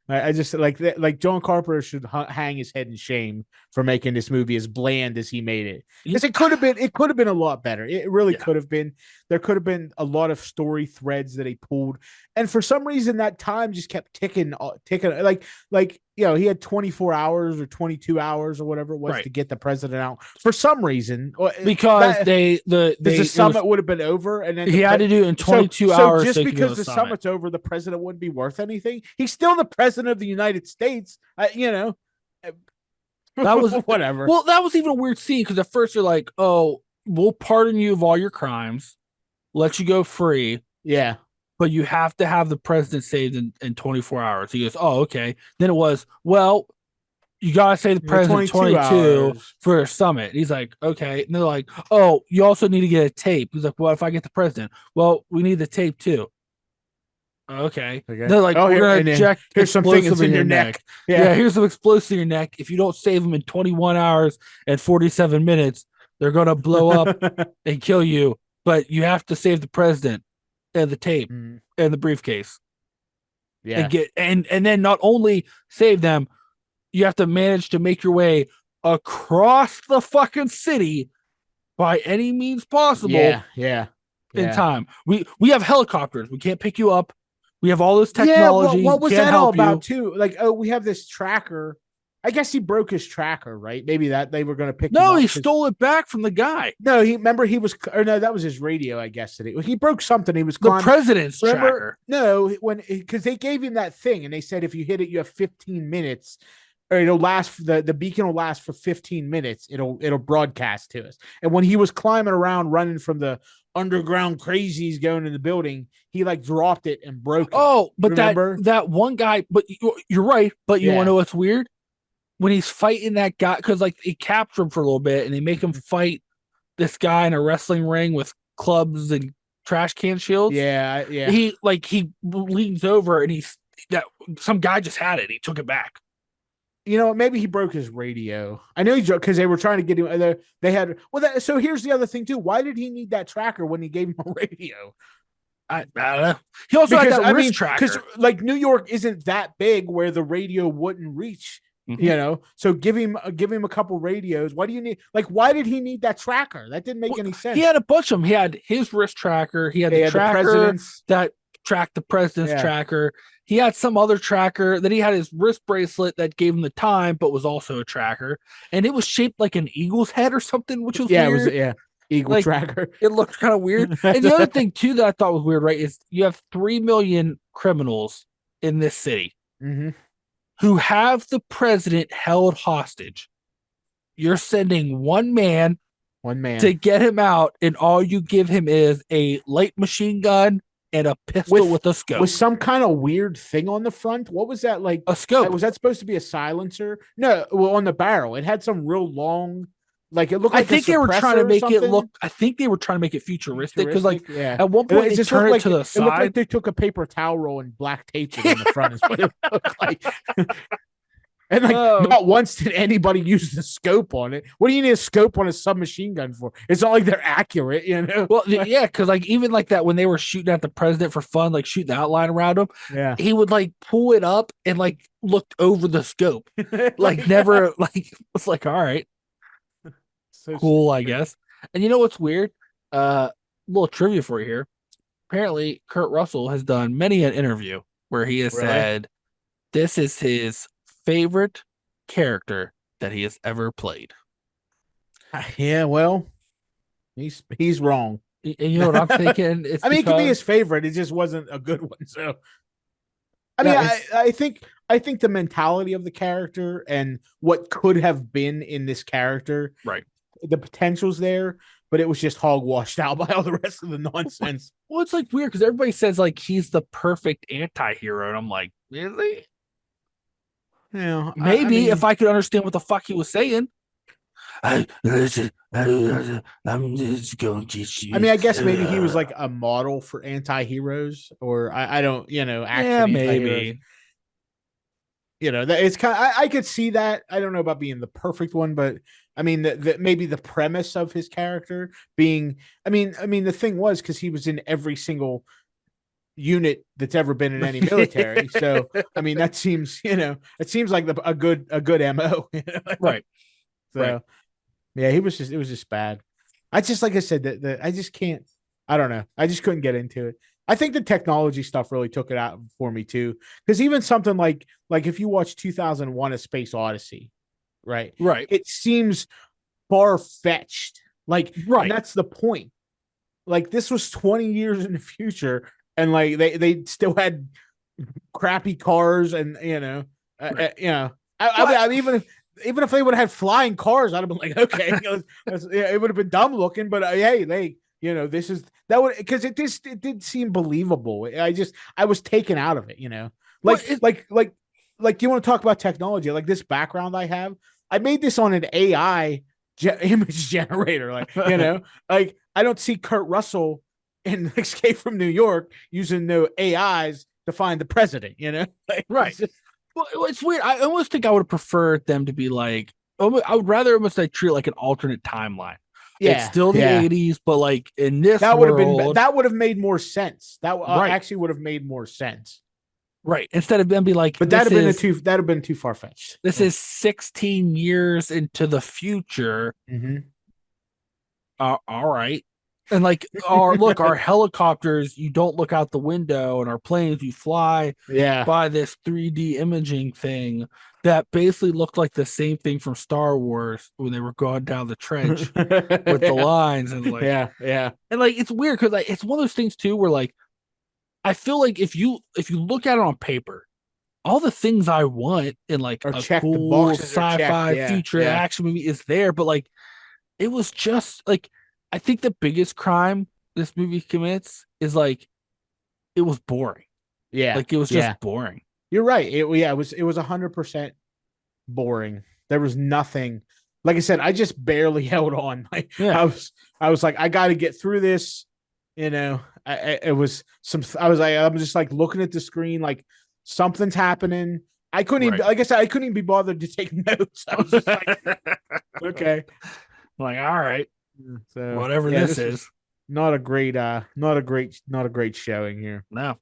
I just like that. Like John Carpenter should hang his head in shame for making this movie as bland as he made it. Because it could have been a lot better. It really could have been. There could have been a lot of story threads that he pulled, and for some reason that time just kept ticking. Like he had 24 hours or 22 hours or whatever it was to get the president out. For some reason, because the summit would have been over, and then he had to do it in 22 hours. So just because the summit's over, the president wouldn't be worth anything. He's still the president of the United States. That was whatever. Well, that was even a weird scene because at first you're like, "Oh, we'll pardon you of all your crimes, let you go free." Yeah. But you have to have the president saved in 24 hours. He goes, "Oh, okay." Then it was, "Well, you gotta say the president 22 for a summit." And he's like, "Okay." And they're like, "Oh, you also need to get a tape." He's like, "Well, if I get the president?" "Well, we need the tape too." Okay. They're like, "We're gonna inject here's something in your neck. Yeah, here's some explosive in your neck. If you don't save them in 21 hours and 47 minutes, they're gonna blow up and kill you. But you have to save the president and the tape and the briefcase." Yeah. And then not only save them, you have to manage to make your way across the fucking city by any means possible. Yeah. In time. We have helicopters. We can't pick you up. We have all this technology. Yeah, what was that all about too? Like, oh, we have this tracker. I guess he broke his tracker, right? Maybe that they were going to pick. No, he stole it back from the guy. No, that was his radio. I guess he broke something. He was the president's tracker. No, because they gave him that thing and they said if you hit it, you have 15 minutes, or it'll last. The beacon will last for 15 minutes. It'll broadcast to us. And when he was climbing around, running from the underground crazies going in the building, he like dropped it and broke it. Oh, but that one guy. But you're right. But you want to know what's weird? When he's fighting that guy, because like they capture him for a little bit and they make him fight this guy in a wrestling ring with clubs and trash can shields. Yeah. He leans over and some guy just had it. He took it back. maybe he broke his radio. I know he because they were trying to get him. They had so here's the other thing too. Why did he need that tracker when he gave him a radio? I don't know. He also had that wrist tracker. Because like New York isn't that big where the radio wouldn't reach. So give him a couple radios. Why do you need why did he need that tracker? That didn't make any sense. He had a bunch of them. He had his wrist tracker. He had the tracker that tracked the president's tracker. He had some other tracker. Then he had his wrist bracelet that gave him the time, but was also a tracker. And it was shaped like an eagle's head or something, which was weird. It was eagle tracker. It looked kind of weird. And the other thing too that I thought was weird, right, is you have 3 million criminals in this city who have the president held hostage. You're sending one man to get him out, and all you give him is a light machine gun and a pistol with a scope. With some kind of weird thing on the front. What was that like? A scope. Was that supposed to be a silencer? No, well, on the barrel. It had some real long, it looked like I think they were trying to make it look. I think they were trying to make it futuristic because, at one point they turned it to the side. It looked like they took a paper towel roll and black taped it on the front. Is what it looked like. And not once did anybody use the scope on it. What do you need a scope on a submachine gun for? It's not like they're accurate, Well, yeah, because even like that when they were shooting at the president for fun, like shooting the outline around him, he would pull it up and looked over the scope, never it's all right, so cool, stupid. I guess. And you know what's weird? Little trivia for you here. Apparently, Kurt Russell has done many an interview where he has said this is his favorite character that he has ever played. Yeah, well, he's wrong. You know what I'm thinking? It could be his favorite. It just wasn't a good one. So, I think the mentality of the character and what could have been in this character, right? The potential's there, but it was just hogwashed out by all the rest of the nonsense. Well, it's weird because everybody says he's the perfect anti-hero, and I'm like, really? Yeah, maybe if I could understand what the fuck he was saying. I'm just going to get you. I guess maybe he was a model for anti-heroes, or I don't, action maybe. It's kind of, I could see that. I don't know about being the perfect one, but maybe the premise of his character being, the thing was because he was in every single unit that's ever been in any military. So that seems it seems like a good MO. Right. So right. Yeah, it was just bad. I just like I said that I just can't. I don't know. I just couldn't get into it. I think the technology stuff really took it out for me too. Because even something like if you watch 2001: A Space Odyssey, right? It seems far fetched. Right. And that's the point. This was 20 years in the future. And they still had crappy cars, and even if they would have had flying cars, I'd have been like, okay, it would have been dumb looking, but hey, this is that would because it did seem believable. I was taken out of it, Do you want to talk about technology? This background I have, I made this on an AI image generator, I don't see Kurt Russell in Escape from New York using the AIs to find the president, right. Well, it's weird. I almost think I would have preferred them to be I would rather almost treat it like an alternate timeline. Yeah, it's still the 80s, but in this that world, that would have made more sense. That actually would have made more sense. Right. Instead of them be but that'd have been too far fetched. This is 16 years into the future. All right. And our helicopters, you don't look out the window, and our planes, you fly by this 3D imaging thing that basically looked like the same thing from Star Wars when they were going down the trench with the lines and And it's weird because it's one of those things too where I feel if you look at it on paper, all the things I want in a cool sci-fi future action movie is there, but it was just I think the biggest crime this movie commits is it was boring. Yeah. It was just boring. You're right. It was 100% boring. There was nothing. Like I said, I just barely held on. I was I got to get through this. I'm just looking at the screen, something's happening. I couldn't even, Right. like I said, I couldn't even be bothered to take notes. I was just like, okay. Like, all right, So whatever yeah, this this was is. not a great showing here. No.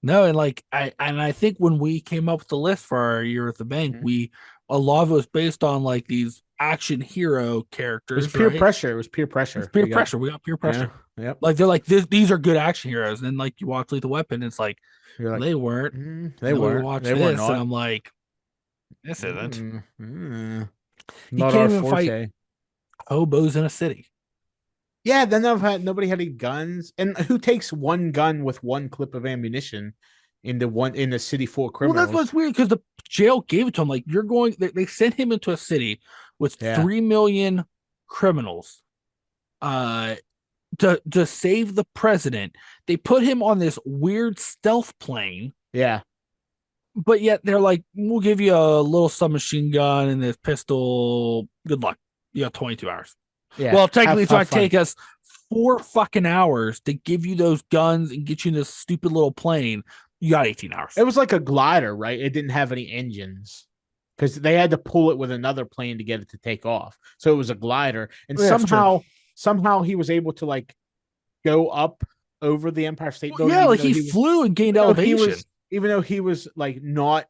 No, and like I think when we came up with the list for our year at the bank, Mhm. we a lot of it was based on like these action hero It was characters, peer right? pressure. It was peer It's pressure. peer pressure. We got peer Yeah, pressure. yep. Like they're like these are good action heroes. And then like you watch Lethal Weapon, it's like You're like, they weren't. they And then we weren't. watch They were this, and not. I'm like, this isn't. Mm, mm, He not can't our even fight forte. hobos in a city. Yeah, then nobody had any guns. And who takes one gun with one clip of ammunition in the city full of Well, that's criminals? what's weird because the jail gave it to him. Like you're going, they sent him into a city with Yeah, 3 million criminals. Uh, to save the president, they put him on this weird stealth plane, yeah, but yet they're like, "We'll give you a little submachine gun and this pistol. Good luck. You got 22 hours." yeah. Well, technically, it's Have going to fun. take us 4 fucking hours to give you those guns and get you in this stupid little plane. You got 18 hours. It was like a glider, right? It didn't have any engines because they had to pull it with another plane to get it to take off. So it was a glider, and Yeah, that's true. somehow he was able to like go up over the Empire State Well, Building, yeah, like he flew and gained elevation. even though he was like not,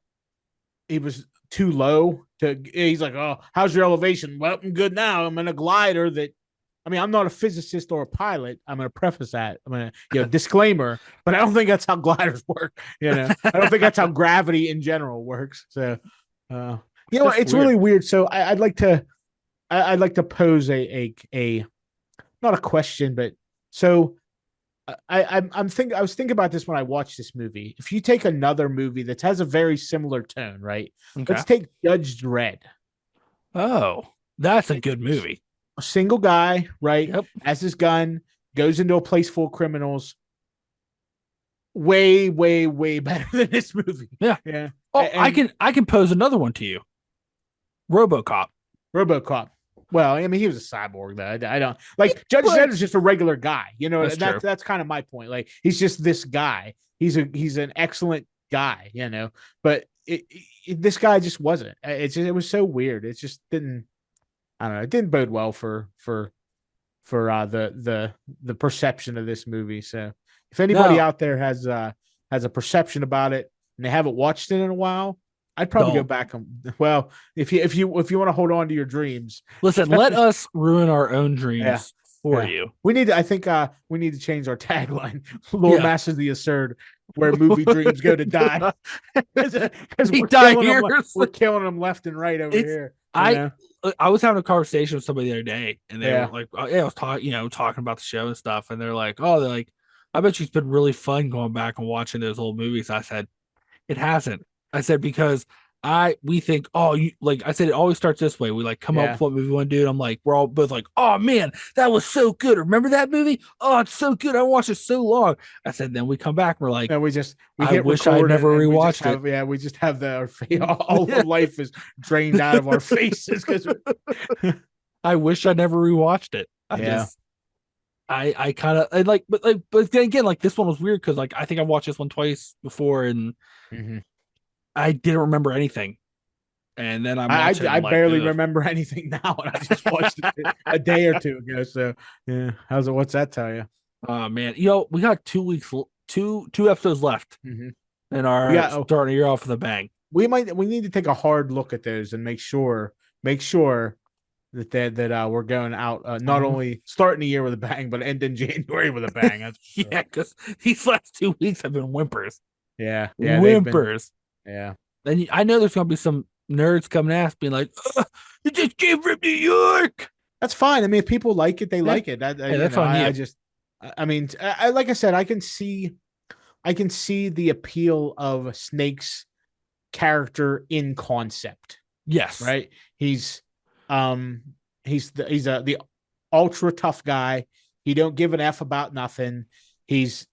he was too low to. He's like, oh, how's your elevation? Well, I'm good now. I'm in a glider that. I mean, I'm not a physicist or a pilot. I'm going to preface that. I'm going to, disclaimer, but I don't think that's how gliders work. I don't think that's how gravity in general works. So, it's Weird. really weird. So I'd like to pose a not a question, but so I was thinking about this when I watched this movie. If you take another movie that has a very similar tone, right? Okay. Let's take Judge Dredd. Oh, that's a good movie. A single guy, right? Yep. Has his gun, goes into a place full of criminals. Way, way, way better than this movie. Yeah. Yeah. Oh, And I can pose another one to you. RoboCop. RoboCop. Well, I mean, he was a cyborg, though. I don't like Judge But Dredd is just a regular guy. that's true. That's kind of my point. Like, he's just this guy. He's an excellent guy. But this guy just wasn't. It was so weird. It just didn't. I don't know. It didn't bode well for the perception of this movie. So if anybody No, out there has a perception about it and they haven't watched it in a while, I'd probably go don't. back and well, if you want to hold on to your dreams, Listen, let us ruin our own yeah, dreams for yeah. you. We need to, I think we need to change our tagline. Lord Yeah. Masters of the Absurd, where movie dreams go to die. Because He died here. we're killing them left and right over It's here. I I was having a conversation with somebody the other day, and they Yeah. were like, "Oh, yeah, I was talking about the show and stuff," and they're like, "I bet you it's been really fun going back and watching those old movies." I said, "It hasn't." I said because we think, oh, you like I said, it always starts this way. We like come up Yeah. with what movie we want to do, and I'm like, we're all both like, oh man, that was so good. Remember that movie? Oh, it's so good. I watched it so long. I said, then we come back, and we're like, And we I hit wish I record never and rewatched it. we just have all of life is drained out of our faces because I wish I never rewatched it. yeah. I kind of like, but then again, like this one was weird because like I think I watched this one twice before and Mhm. I didn't remember anything. And then I'm watching, I I'm like, barely ugh. remember anything now, and I just watched it a day or two ago. So yeah, what's that tell you? Oh man, we got 2 weeks, two episodes left Mm-hmm. in our Yeah, starting a year off with a bang. we need to take a hard look at those and make sure that we're going out not only starting the year with a bang, but ending January with a bang. That's Yeah, because these last 2 weeks have been whimpers, yeah, they've been whimpers. yeah. And I know there's gonna be some nerds coming at us being like, "You just came from New York." That's fine. I mean, if people like it, they Yeah. like it. That's on you. I just, I mean, like I said, I can see the appeal of Snake's character in concept. Yes. Right? He's the ultra tough guy. He don't give an F about nothing. He's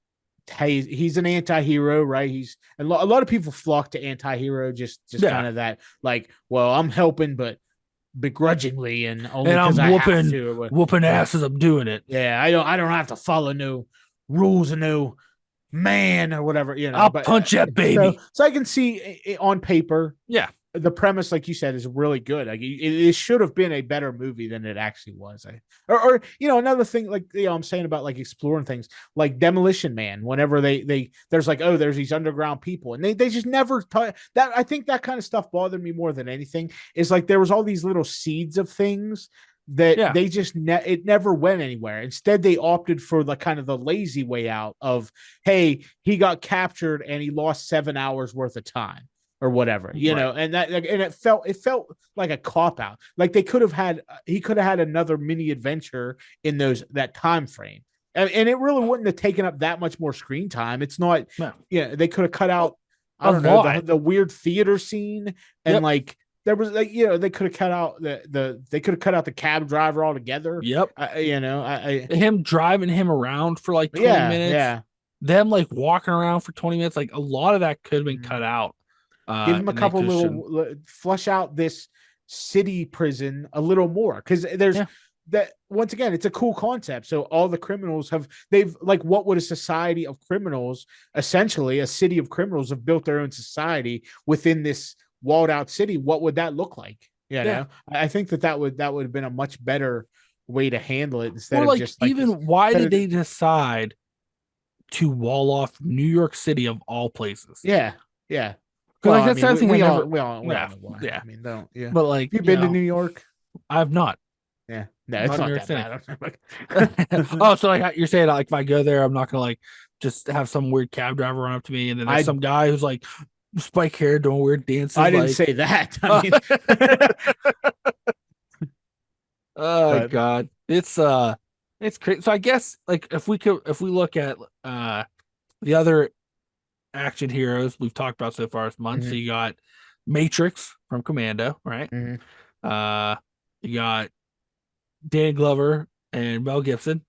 an anti-hero, right? He's a lot of people flock to anti-hero just kind of that, like, well, I'm helping, but begrudgingly and only because I have to. Whooping ass as I'm doing it. Yeah, I don't have to follow no rules and no man or whatever, I'll but punch that so baby. so I can see on paper Yeah. the premise, like you said, is really good. Like it should have been a better movie than it actually was. Or another thing, like I'm saying about like exploring things, like Demolition Man. Whenever there's like, oh, there's these underground people, and they just never that. I think that kind of stuff bothered me more than anything. Is like there was all these little seeds of things that Yeah. they just it never went anywhere. Instead, they opted for the kind of the lazy way out of, hey, he got captured and he lost 7 hours worth of time or whatever, Right. and it felt like a cop out. Like he could have had another mini adventure in that time frame, and it really wouldn't have taken up that much more screen time. It's not, No. they could have cut out, I A don't know, lot. the weird theater scene, and Yep. like there was like, they could have cut out they could have cut out the cab driver altogether. Yep. Him driving him around for like 20 Yeah, minutes, yeah. them like walking around for 20 minutes, like a lot of that could have been Mhm. cut out. Give him a And they couple could little flush out this city prison a little more, because there's Yeah. that. Once again, it's a cool concept. So all the criminals they've like, what would a society of criminals, essentially a city of criminals, have built their own society within this walled out city? What would that look like? Yeah. I think that would have been a much better way to handle it, instead Or of like just like this. even why did they decide to wall off New York City of all places? Yeah, yeah. Because Well, like I that's mean, something I never. we all Yeah. know why. Yeah. I mean, don't, yeah. Have But like, you been to New York? I've not. Yeah, no, it's Not New not York that City. bad. Oh, so like you're saying, like if I go there, I'm not gonna like just have some weird cab driver run up to me, and then there's I some guy who's like spike hair doing weird dances. I didn't Like, say that. I mean, oh but god, it's crazy. So I guess like if we look at the other action heroes we've talked about so far this month, so mhm, you got Matrix from Commando, right? mhm. Uh, you got Dan Glover and Mel Gibson.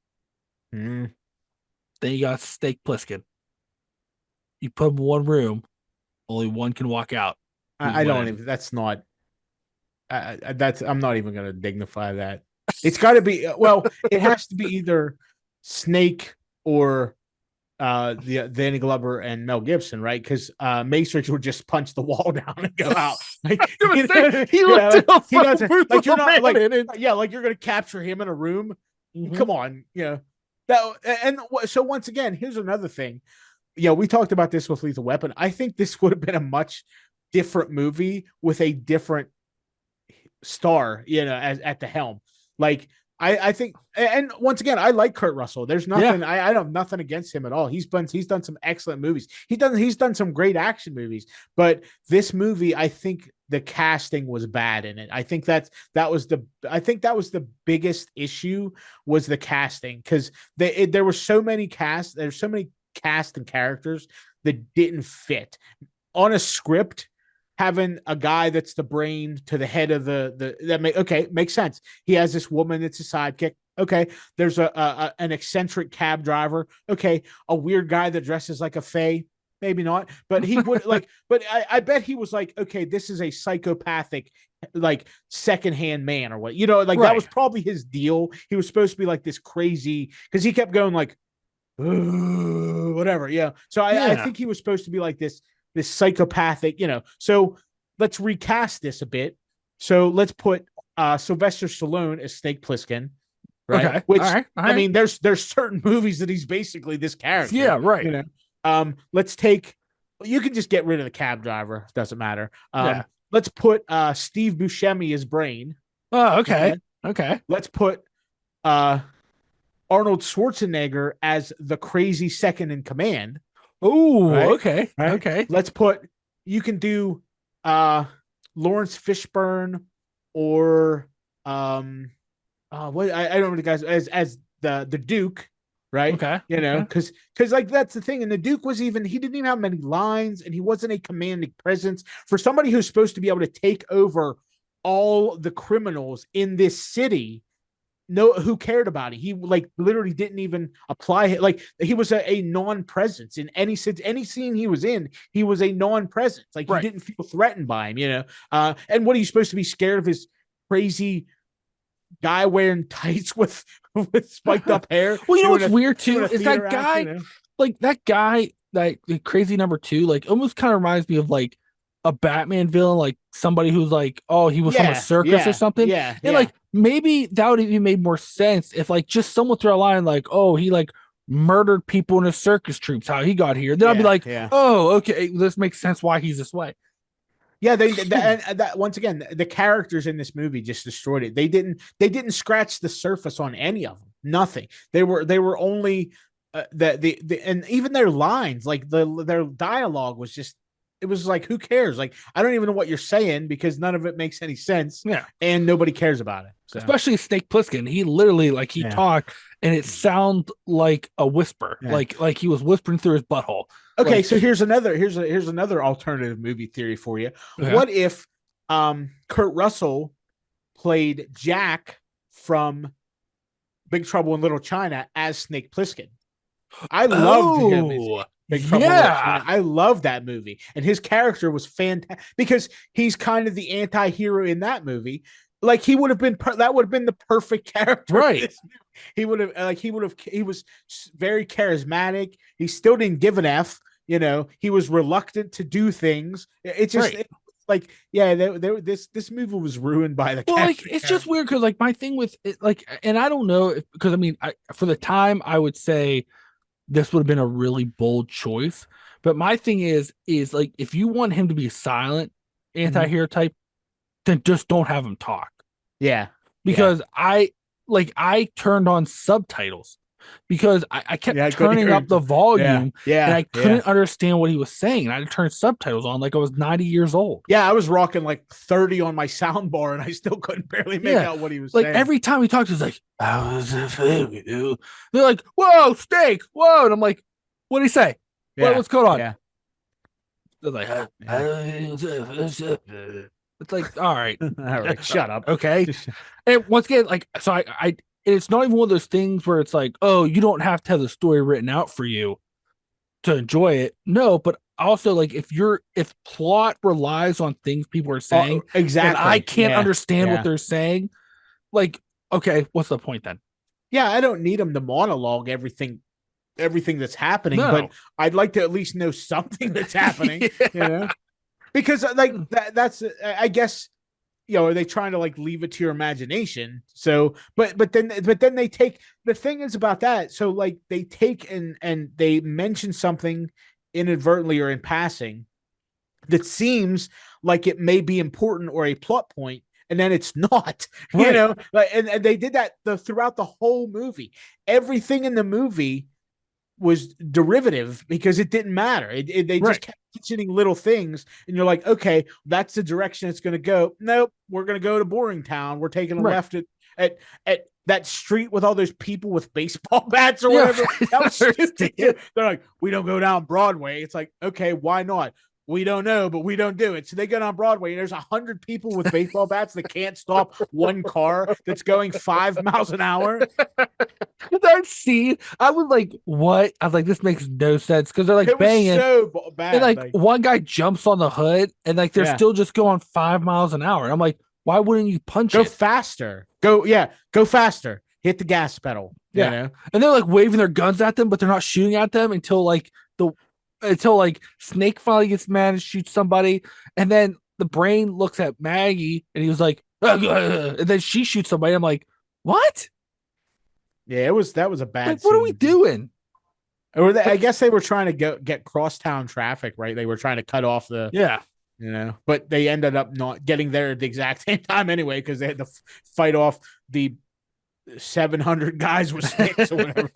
Mhm. Then you got Snake Plissken. You put them in one room, only one can walk out. Who's I don't winning? even. That's not. That's. I'm not even going to dignify that. It's got to be. Well, it has to be either Snake or the Danny Glover and Mel Gibson, right? Because Matrix would just punch the wall down and go out. Like, He looked he doesn't, like, you're not like, in it. yeah, like you're gonna capture him in a room. Mhm. Come on, that. And so once again, here's another thing. Yeah, we talked about this with Lethal Weapon. I think this would have been a much different movie with a different star, as at the helm. Like, I think, and once again, I like Kurt Russell. There's nothing, I don't have nothing against him at all. He's done some excellent movies. He's done some great action movies. But this movie, I think the casting was bad in it. I think that was the biggest issue, was the casting, because there were so many there's so many cast and characters that didn't fit on a script. Having a guy that's the brain to the head of makes sense. He has this woman that's a sidekick. Okay, there's an eccentric cab driver. Okay, a weird guy that dresses like a fae. Maybe not, but he would like. But I bet he was like, okay, this is a psychopathic, like secondhand man or what, like that was probably his deal. He was supposed to be like this crazy, because he kept going like, whatever. Yeah. So I think he was supposed to be like this psychopathic, So let's recast this a bit. So let's put Sylvester Stallone as Snake Plissken, right? Okay. Which, all right. I mean, there's certain movies that he's basically this character. Yeah, right. Let's take. You can just get rid of the cab driver. Doesn't matter. Yeah. Let's put Steve Buscemi as Brain. Oh, okay. Okay. Let's put Arnold Schwarzenegger as the crazy second in command. Oh, right? Okay. Right? Okay. Let's put. You can do Lawrence Fishburne or what I don't know the guys as the Duke, right? Okay. Because like that's the thing, and the Duke he didn't even have many lines, and he wasn't a commanding presence for somebody who's supposed to be able to take over all the criminals in this city. No, who cared about it? He like literally didn't even apply. Like he was a non-presence in any scene he was in. He was a non-presence. Like you didn't feel threatened by him. And what are you supposed to be scared of? His crazy guy wearing tights with spiked up hair. Well, what's weird too is that guy. like that guy, that the crazy number two, like almost kind of reminds me of like a Batman villain, like somebody who's like, oh, he was from a Yeah, circus or yeah, something. yeah, And yeah, like maybe that would even made more sense if like just someone threw a line like, oh, he like murdered people in his circus troops, how he got here. Then I'd be yeah, like, yeah. oh, okay, this makes sense why he's this way. Yeah, that once again, the characters in this movie just destroyed it. They didn't scratch the surface on any of them. Nothing. They were only and even their lines, like their dialogue was just, it was like, who cares? Like, I don't even know what you're saying because none of it makes any sense, Yeah. and nobody cares about it. So Especially Snake Plissken. He literally like he yeah, talked and it sounded like a whisper. yeah. Like he was whispering through his butthole. Okay, Like, so here's another alternative movie theory for you. okay. What if Kurt Russell played Jack from Big Trouble in Little China as Snake Plissken? I loved him as Oh, Big Trouble in Little China. yeah. I loved that movie, and his character was fantastic because he's kind of the anti-hero in that movie. Like, he would have been that would have been the perfect character for Right. this movie. He was very charismatic. He still didn't give an F. He was reluctant to do things. It's just Right. like, yeah, this movie was ruined by the Well, like cast. it's just weird because like my thing with it, like, and I don't know if because I mean, for the time I would say this would have been a really bold choice. But my thing is like if you want him to be a silent Mhm. anti-hero type, then just don't have him talk. Yeah, yeah, Because I turned on subtitles because I kept yeah. I couldn't turning hear up him. the Yeah, volume and yeah, I yeah. couldn't understand what he was saying. And I had to turn subtitles on like I was 90 years old. Yeah, I was rocking like 30 on my sound bar and I still couldn't barely make Yeah. out what he was Like saying. every time he talks, he's like, how was it for you? They're like, whoa, steak, whoa. And I'm like, what did he say? Yeah, What's going on? yeah, They're like, yeah. it's like, all right, All right, shut up. okay. Just And once again, like, so I, it's not even one of those things where it's like, oh, you don't have to have the story written out for you to enjoy it. No, but also like if plot relies on things people are saying and I exactly. can't Yeah, understand what yeah, they're saying, like, okay, what's the point then? yeah. I don't need him to monologue everything that's happening, but No. I'd like to at least know something that's happening. You Yeah. know, because like that's I guess, are they trying to like leave it to your imagination? So, but then they take, the thing is about that. So like they take and they mention something inadvertently or in passing that seems like it may be important or a plot point, and then it's not. Right. Like, and they did that throughout the whole movie. Everything in the movie was derivative because it didn't matter. They just Right. kept mentioning little things, and you're like, okay, that's the direction it's going to go. Nope, we're going to go to Boring Town. We're taking a Right. left at that street with all those people with baseball bats or Yeah. whatever. That was stupid. They're like, we don't go down Broadway. It's like, okay, why not? We don't know, but we don't do it. So they go down Broadway, and there's 100 people with baseball bats that can't stop one car that's going 5 miles an hour. That scene, I was like, what? I was like, this makes no sense because they're like It was banging. so And bad. like Like, one guy jumps on the hood and like they're yeah, still just going 5 miles an hour. I'm like, why wouldn't you punch go it? faster. Go faster. Hit the gas pedal. You Yeah. know? And they're like waving their guns at them, but they're not shooting at them until like Snake finally gets mad and shoots somebody. And then the brain looks at Maggie and he was like, and then she shoots somebody. I'm like, what? Yeah, that was a bad Like, what are we scene. doing? Or I Like, guess they were trying to get crosstown traffic, right? They were trying to cut off yeah. but they ended up not getting there at the exact same time anyway, because they had to fight off the 700 guys with sticks or whatever.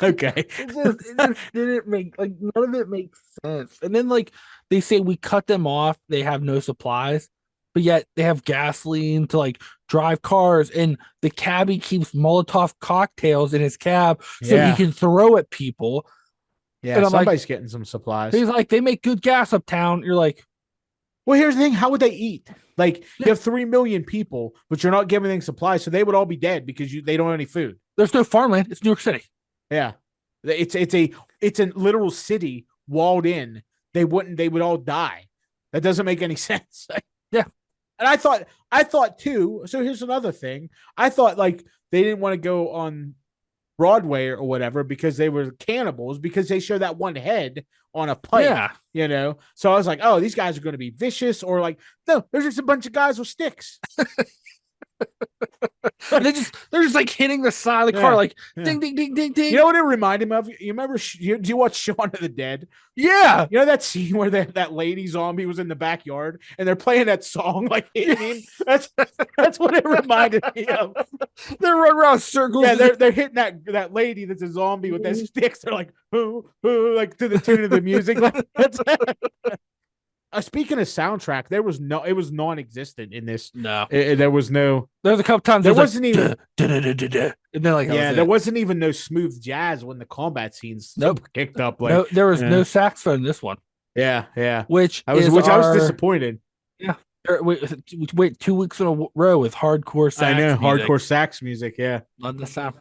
Okay. It just didn't make like none of it makes sense. And then like they say we cut them off, they have no supplies, but yet they have gasoline to like drive cars, and the cabbie keeps Molotov cocktails in his cab so he Yeah. can throw at people. Yeah. And I'm like, Somebody's getting some supplies. he's like, they make good gas uptown. You're like, Well, here's the thing. How would they eat? Like, yeah, you have 3 million people, but you're not giving them supplies. So they would all be dead because they don't have any food. there's no farmland. It's New York City. Yeah. It's a literal city walled in. They would all die. That doesn't make any sense. Yeah. And I thought too. So here's another thing. I thought like they didn't want to go on Broadway or whatever because they were cannibals because they show that one head on a pike, Yeah. So I was like, oh, these guys are going to be vicious, or like, no, there's just a bunch of guys with sticks. And they're just like hitting the side of the car, Yeah, like yeah. ding, ding, ding, ding, You ding. know what it reminded me of? You remember? Do you watch Shaun of the Dead? Yeah. You know that scene where that lady zombie was in the backyard and they're playing that song like hitting him? That's what it reminded me of. They're running around circles. Yeah, they're hitting that lady that's a zombie with that sticks. They're like, ooh, like to the tune of the music. Like that's speaking of soundtrack, it was non-existent in this. No. There was no. There was a couple times There was wasn't like, even. and then like, Yeah, there wasn't even no smooth jazz when the combat scenes nope, kicked up. Like, no, there was no saxophone in this one, yeah. which I was disappointed. Yeah, wait 2 weeks in a row with hardcore sax. I know music. hardcore sax music. Yeah, Not this time.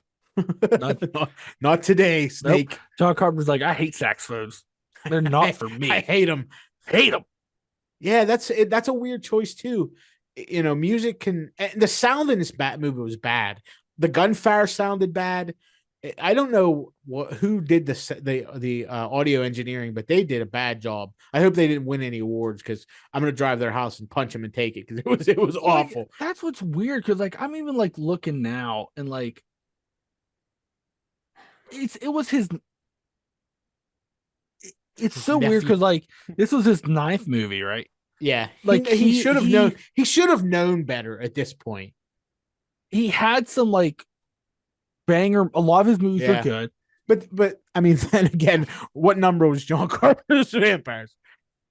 not today, Snake. Nope. John Carpenter's like, I hate saxophones. They're not for me. I hate them. Hate them. Yeah, that's a weird choice too. Music can. And the sound in this movie was bad. The gunfire sounded bad. I don't know who did the audio engineering, but they did a bad job. I hope they didn't win any awards because I'm gonna drive their house and punch them and take it because it was awful. Like, that's what's weird because like I'm even like looking now and like it was his. It's so weird because like this was his 9th movie, right? Yeah, like he should have known. He should have known better at this point. He had some like banger. A lot of his movies were good, but I mean, then again, what number was John Carpenter's Vampires?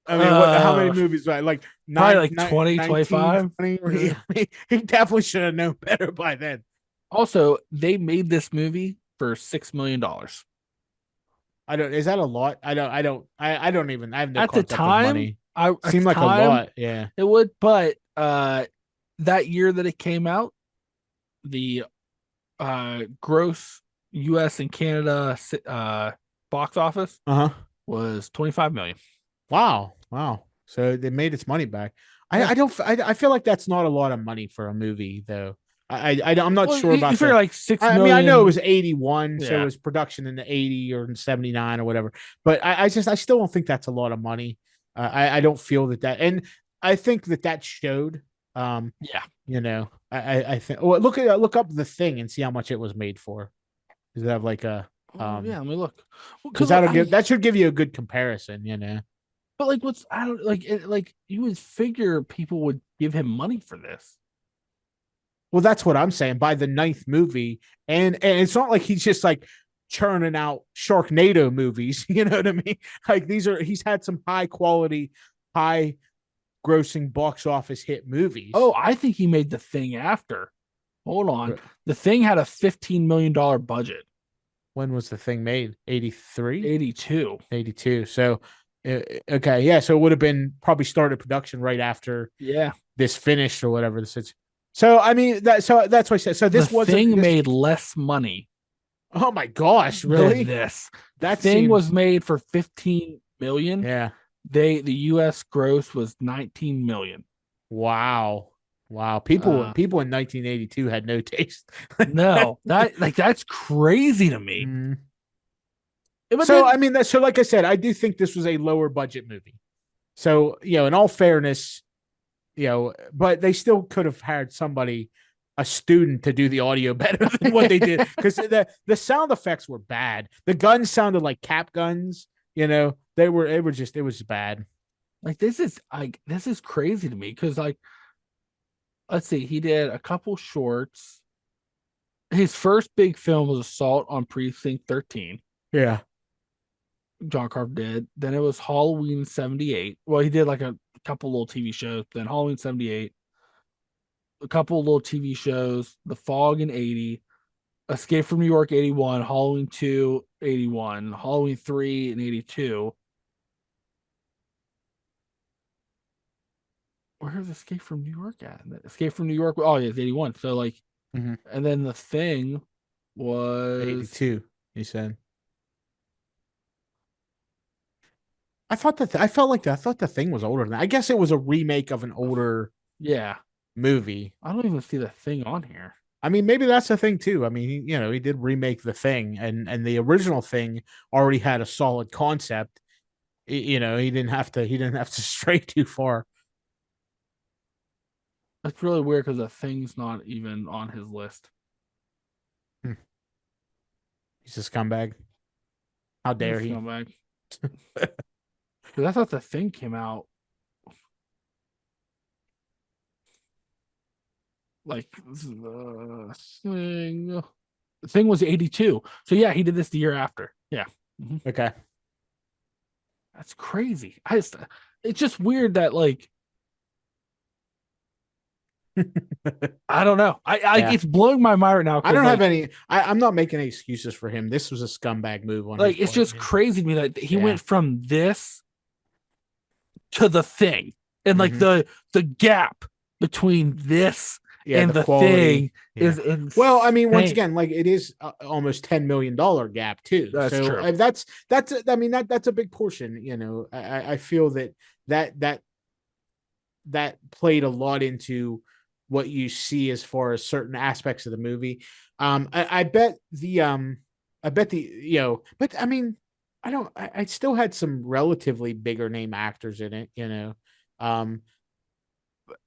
I mean, how many movies? Like probably like 20, 25. 20, he definitely should have known better by then. Also, they made this movie for $6 million. Is that a lot? I don't even. I have no at the time. Money. Seemed like a lot. Yeah, it would. But that year that it came out, the gross U.S. and Canada box office was 25 million. Wow. So they made its money back. I feel like that's not a lot of money for a movie though. I'm not sure about. You figure like 6 million. I mean, I know it was 81, so it was production in the 80 or in 79 or whatever. But I still don't think that's a lot of money. I don't feel that, and I think that showed. I think. Well, look up The Thing and see how much it was made for. Does it have like a? Let me look. Because that should give you a good comparison, But like, I don't like you would figure people would give him money for this. Well, that's what I'm saying. By the 9th movie, and it's not like he's just like churning out Sharknado movies. You know what I mean? Like he's had some high quality, high grossing box office hit movies. Oh, I think he made The Thing after. Hold on. The Thing had a $15 million budget. When was The Thing made? 83? 82. 82. So, okay. Yeah. So it would have been probably started production right after this finished or whatever this is. So, I mean, that's what I said. So this Thing made less money. Oh my gosh, really? That Thing was made for 15 million. Yeah. The US gross was 19 million. Wow. People in 1982 had no taste. No, that's crazy to me. So I mean, so like I said, I do think this was a lower budget movie. So, in all fairness, but they still could have hired a student to do the audio better than what they did, because the sound effects were bad. The guns sounded like cap guns. It was bad. Like this is crazy to me because like, let's see, he did a couple shorts. His first big film was Assault on Precinct 13. Yeah, John Carpenter did. Then it was Halloween 78. Well, he did like a couple little TV shows. Then Halloween 78, a couple little TV shows, The Fog in 80, Escape from New York 81, Halloween 2 81, Halloween 3 and 82. Where's Escape from New York at? Escape from New York. Oh yeah, it's 81. So like, and then The Thing was 82. He said. I thought The Thing was older than that. I guess it was a remake of an older movie. I don't even see The Thing on here. I mean, maybe that's the thing too. I mean, he did remake The Thing, and the original Thing already had a solid concept. He didn't have to stray too far. It's really weird because the thing's not even on his list. Hmm. He's a scumbag. How dare Let's he? go back. Because I thought the thing came out like the thing. The thing was 82. So yeah, he did this the year after. Yeah. Mhm. Okay. That's crazy. It's just weird that like I don't know. I Yeah. it's blowing my mind right now I because don't have like any. I'm not making any excuses for him. This was a scumbag move on his like it's part. just crazy to me that he Yeah. went from this to the thing, and like Hmm. the gap between this Yeah. and The the quality. thing Yeah. is Well, I mean, once insane. again, like it is almost $10 million gap too. That's So true. that's I mean that's a big portion. I feel that that that played a lot into what you see as far as certain aspects of the movie. I bet but I mean, I still had some relatively bigger name actors in it. Um,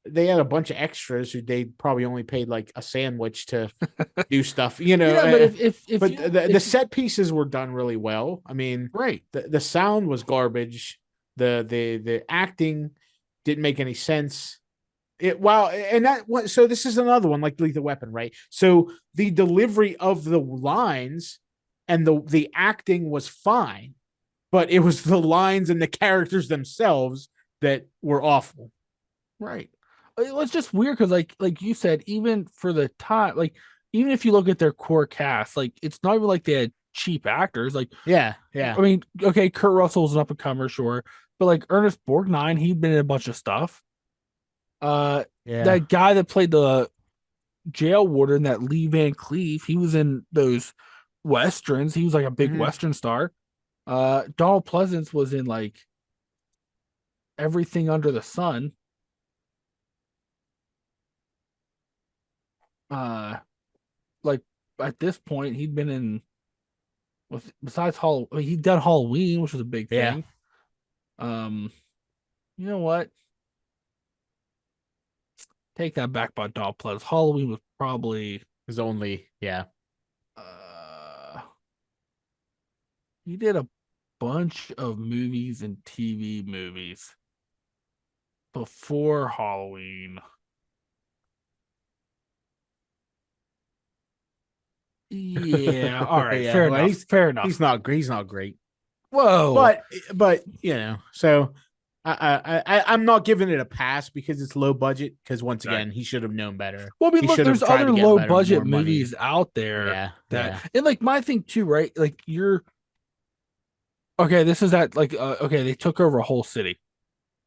they had a bunch of extras who they probably only paid like a sandwich to do stuff, Yeah, but if but you the set pieces were done really well. I mean, right, the sound was garbage. The acting didn't make any sense. So this is another one like Lethal Weapon, right? So the delivery of the lines and the acting was fine, but it was the lines and the characters themselves that were awful. right. It was just weird because like you said, even for the time, like even if you look at their core cast, like it's not even like they had cheap actors. Like Yeah, yeah. I mean, okay, Kurt Russell's an up and comer, sure, but like Ernest Borgnine, he'd been in a bunch of stuff. Uh, Yeah. that guy that played the jail warden, that Lee Van Cleef, he was in those westerns. He was like a big Hmm. western star. Donald Pleasance was in like everything under the sun. Uh, like at this point, he'd been in with besides Hall. I mean, he'd done Halloween, which was a big Yeah. thing. Um, you know what? Take that back by Donald Pleasance. Halloween was probably It's only yeah. uh he did a bunch of movies and TV movies before Halloween. Yeah, all right, Yeah. fair Well, enough. Fair enough. he's not great. Whoa. But I'm not giving it a pass because it's low budget. Because once Right. again, he should have known better. Well, I mean, He look, should have there's tried to other get low better, budget more money. movies out there Yeah, that, yeah. and like my thing too, right? Like you're okay. This is that like okay, they took over a whole city.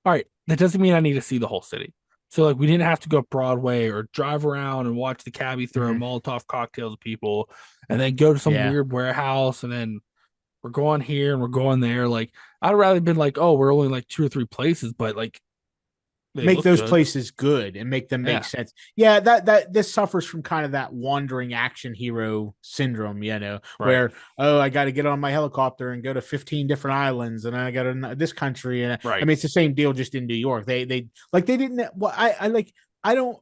All right, that doesn't mean I need to see the whole city. So like we didn't have to go up Broadway or drive around and watch the cabbie throw Hmm. Molotov cocktails at people, and then go to some Yeah. weird warehouse, and then we're going here and we're going there. Like I'd rather been like, oh, we're only like two or three places, but like they Make look those good. places good and make them make Yeah, sense. Yeah, that this suffers from kind of that wandering action hero syndrome, right, where I got to get on my helicopter and go to 15 different islands, and I got to this country, and I right. mean it's the same deal just in New York. They didn't. Well, I like I don't.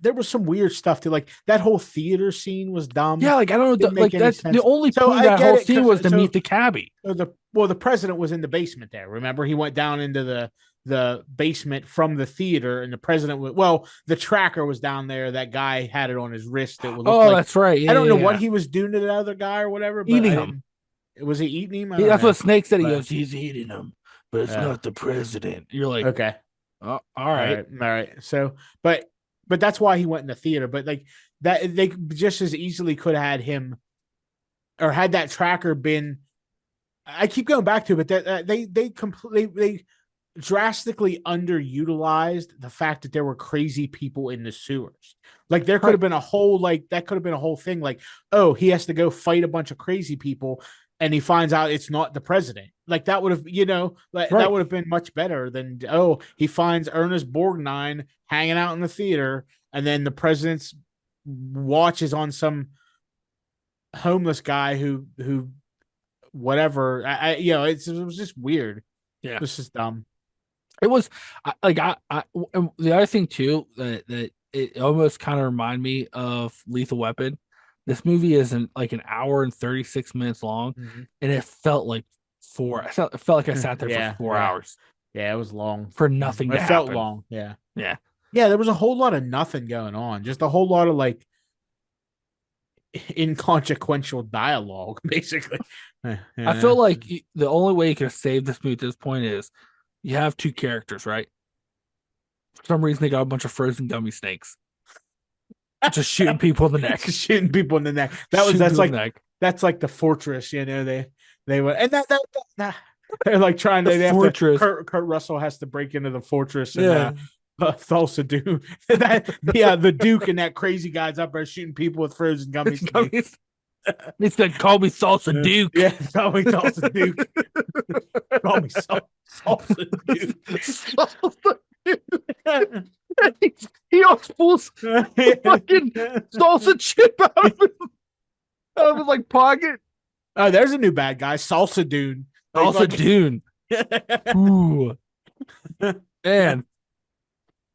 There was some weird stuff to like that whole theater scene was dumb. Yeah, like I don't know, Didn't make like any that's the sense. only So point of I that get whole it scene was because to meet the cabbie. the president was in the basement there. Remember, he went down into the basement from the theater, and the president went. Well, the tracker was down there. That guy had it on his wrist. That would look Oh, like that's right. Yeah, I don't know yeah, what yeah. he was doing to the other guy or whatever, but Eating I him. didn't. Was he eating him? I don't That's know. what Snake said. He But goes, he's eating him, but it's uh, not the president. You're like, okay, oh, all right. all right. So, but that's why he went in the theater. But like that, they just as easily could have had him or had that tracker been. I keep going back to it, but they completely they drastically underutilized the fact that there were crazy people in the sewers. Like there could Right, have been a whole like that could have been a whole thing like, oh, he has to go fight a bunch of crazy people and he finds out it's not the president. Like that would have, like that right. would have been much better than he finds Ernest Borgnine hanging out in the theater and then the president's watches on some homeless guy who whatever. It was just weird. Yeah, This is dumb. it was and the other thing too that it almost kind of reminded me of Lethal Weapon. This movie isn't like an hour and 36 minutes long, Mhm. and it felt like it felt like I sat there for Yeah, 4 hours yeah, it was long. for nothing It to felt happen. long. Yeah, Yeah, yeah. There was a whole lot of nothing going on. Just a whole lot of like inconsequential dialogue, basically. I feel Yeah. like the only way you could have saved this movie at this point is you have two characters, right? For some reason, they got a bunch of frozen gummy snakes just shooting people in the neck. Just shooting people in the neck. Shooting people in the neck. That's like the fortress. They went, and that they're like trying The to. They have to. fortress. Kurt Russell has to break into the fortress and Yeah. Salsa Duke. The Duke and that crazy guy's up there shooting people with frozen gummy snakes. They said, "Call me Salsa Duke." Yeah, call me Salsa Duke. Call me Salsa Duke. Salsa Duke. He almost pulls fucking salsa chip out of his like pocket. Oh, there's a new bad guy, Salsa Dune. Salsa Dune. Ooh, man,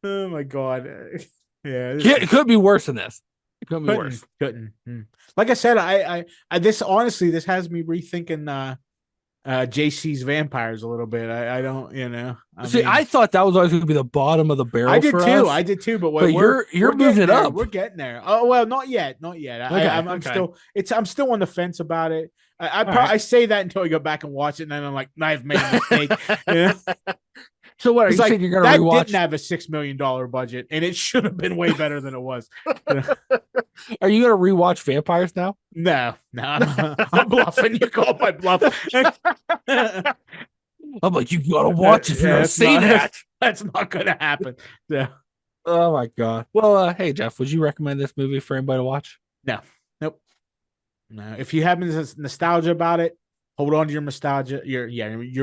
Oh my god. Yeah, it could be worse than this. It could be worse. Couldn't. Like I said, this honestly, this has me rethinking JC's Vampires a little bit. I don't, I thought that was always going to be the bottom of the barrel. I did for too. us, I did too. But you're moving it up. We're getting there. Oh well, not yet. I'm still on the fence about it. I say that until I go back and watch it, and then I'm like, I've made a mistake. Yeah. So what are you saying? You're going to rewatch? Didn't have a $6 million budget, and it should have been way better than it was. Are you going to rewatch Vampires now? No, I'm bluffing. You call my bluff. I'm like, you got to watch if you're going to say that. That's not going to happen. Yeah. Oh my god. Well, hey Jeff, would you recommend this movie for anybody to watch? No, nope. No. If you have nostalgia about it, hold on to your nostalgia. Your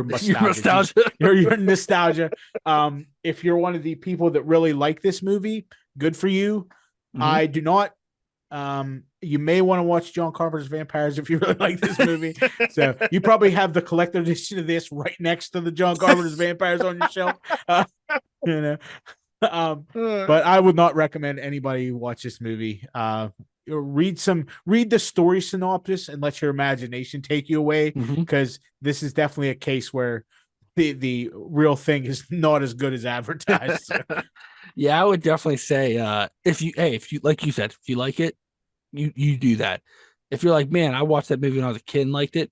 nostalgia. Your nostalgia. If you're one of the people that really like this movie, good for you. Mm-hmm. I do not. You may want to watch John Carpenter's Vampires if you really like this movie. So you probably have the collector edition of this right next to the John Carpenter's Vampires on your shelf. But I would not recommend anybody watch this movie. Read the story synopsis and let your imagination take you away, because this is definitely a case where the real thing is not as good as advertised. So. Yeah, I would definitely say if you like you said, if you like it, you do that. If you're like, man, I watched that movie when I was a kid and liked it,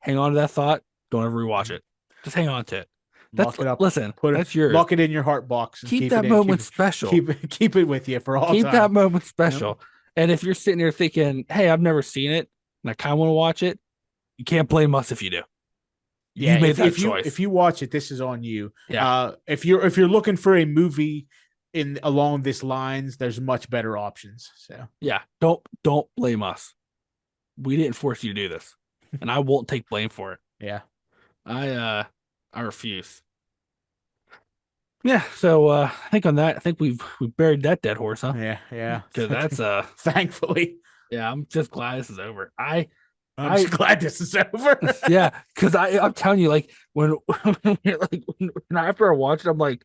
hang on to that thought. Don't ever rewatch it. Just hang on to it. Lock it up. Listen, that's yours. Lock it in your heart box. And keep that moment special. Keep it with you for all time. Keep that moment special. Yep. And if you're sitting there thinking, hey, I've never seen it and I kind of want to watch it, you can't blame us if you do. Yeah, you made that choice. If you watch it, this is on you. Yeah. If you're looking for a movie along these lines, there's much better options. So yeah, don't blame us. We didn't force you to do this, and I won't take blame for it. Yeah, I refuse. Yeah, so I think on that, I think we've buried that dead horse, huh? Yeah. Because that's thankfully. Yeah, I'm just glad this is over. I'm just glad this is over. Yeah, because I'm telling you, like when after I watched it, I'm like,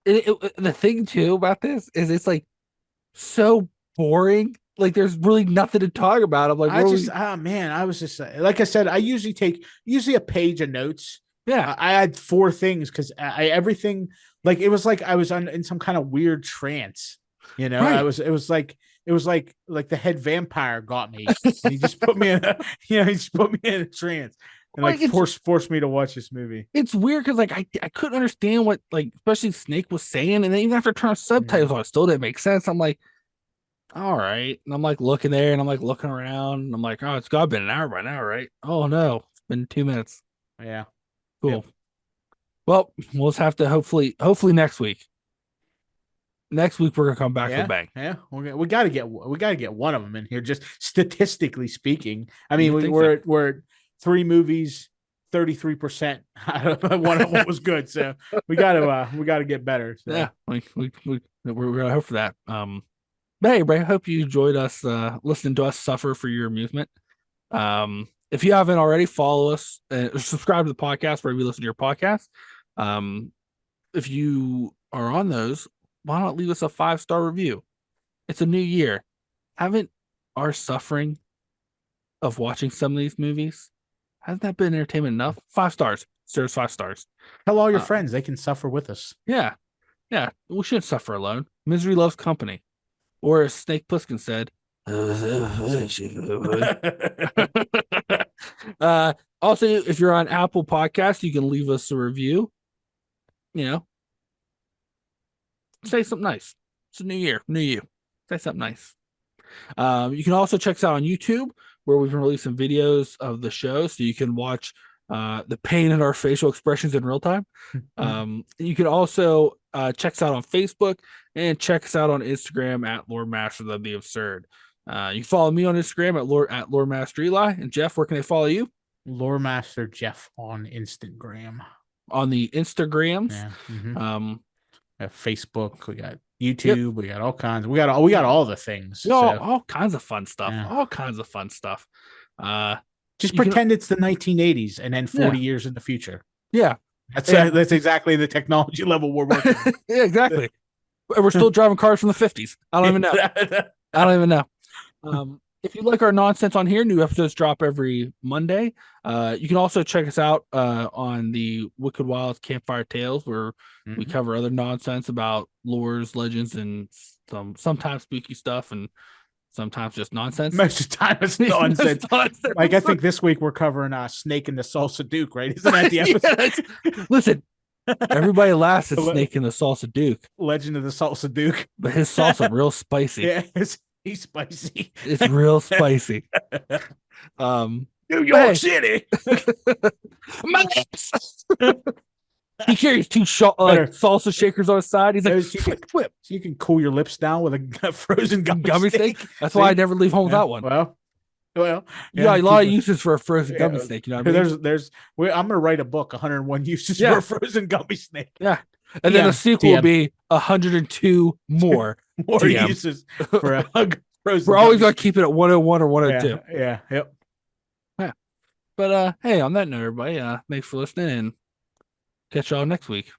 the thing too about this is it's like so boring. Like there's really nothing to talk about. I'm like, I was just like I said, I usually a page of notes. Yeah, I had 4 things because everything, like it was like I was in some kind of weird trance. You know, right. It was like the head vampire got me. And he just put me in a trance and like forced me to watch this movie. It's weird because like I couldn't understand what like especially Snake was saying, and then even after turning subtitles on, it still didn't make sense. I'm like, all right, and I'm like looking there, and I'm like looking around, and I'm like, oh, it's got to been an hour by now, right? Oh no, it's been 2 minutes. Yeah, cool. Yep. Well, we'll just have to hopefully next week. Next week we're gonna come back with a bang. Yeah, we got to get one of them in here. Just statistically speaking, I mean, we're at 3 movies, 33%. One of them was good, so we got to get better. So. Yeah, we're gonna hope for that. But hey, Bray, I hope you enjoyed us listening to us suffer for your amusement. If you haven't already, follow us and subscribe to the podcast wherever you listen to your podcast. Um, if you are on those, why not leave us a 5-star review? It's a new year. Haven't our suffering of watching some of these movies, hasn't that been entertainment enough? 5 stars. Serves 5 stars. Tell all your friends they can suffer with us. Yeah. Yeah. We shouldn't suffer alone. Misery loves company. Or as Snake Plissken said, also, if you're on Apple Podcasts, you can leave us a review. You know, say something nice. It's a new year, new you. Say something nice. You can also check us out on YouTube, where we've been releasing videos of the show, so you can watch the pain in our facial expressions in real time. You can also check us out on Facebook and check us out on Instagram at Loremasters of the Absurd. You can follow me on Instagram at Loremaster Eli. And Jeff, where can they follow you? Loremaster Jeff on Instagram. On the Instagrams. Yeah. We got Facebook, we got YouTube, we got all kinds. We got all the things. All kinds of fun stuff. Yeah. All kinds of fun stuff. Just pretend it's the 1980s and then 40 years in the future. Yeah. That's exactly the technology level we're working on. Yeah, exactly. We're still driving cars from the 50s. I don't even know. I don't even know. If you like our nonsense on here, new episodes drop every Monday. You can also check us out on the Wicked Wild Campfire Tales, where we cover other nonsense about lores, legends, and sometimes spooky stuff, and sometimes just nonsense. Most of the time it's nonsense. Like I think this week we're covering Snake and the Salsa Duke, right? Isn't that the episode? Listen, everybody laughs at Snake and the Salsa Duke. Legend of the Salsa Duke. But his salsa real spicy. Yeah, he's spicy. It's real spicy. New York City. He carries 2 salsa shakers on his side. He's like, whip. So you can cool your lips down with a frozen gummy steak. That's why I never leave home without one. Well, yeah, a lot of uses for a frozen gummy snake. You know what I mean? I'm gonna write a book, 101 uses for a frozen gummy snake. Yeah, and then the sequel will be 102 more uses for a frozen. We're always gonna keep it at 101 or 102. Yeah. Yeah. But hey, on that note, everybody, thanks for listening, and catch y'all next week.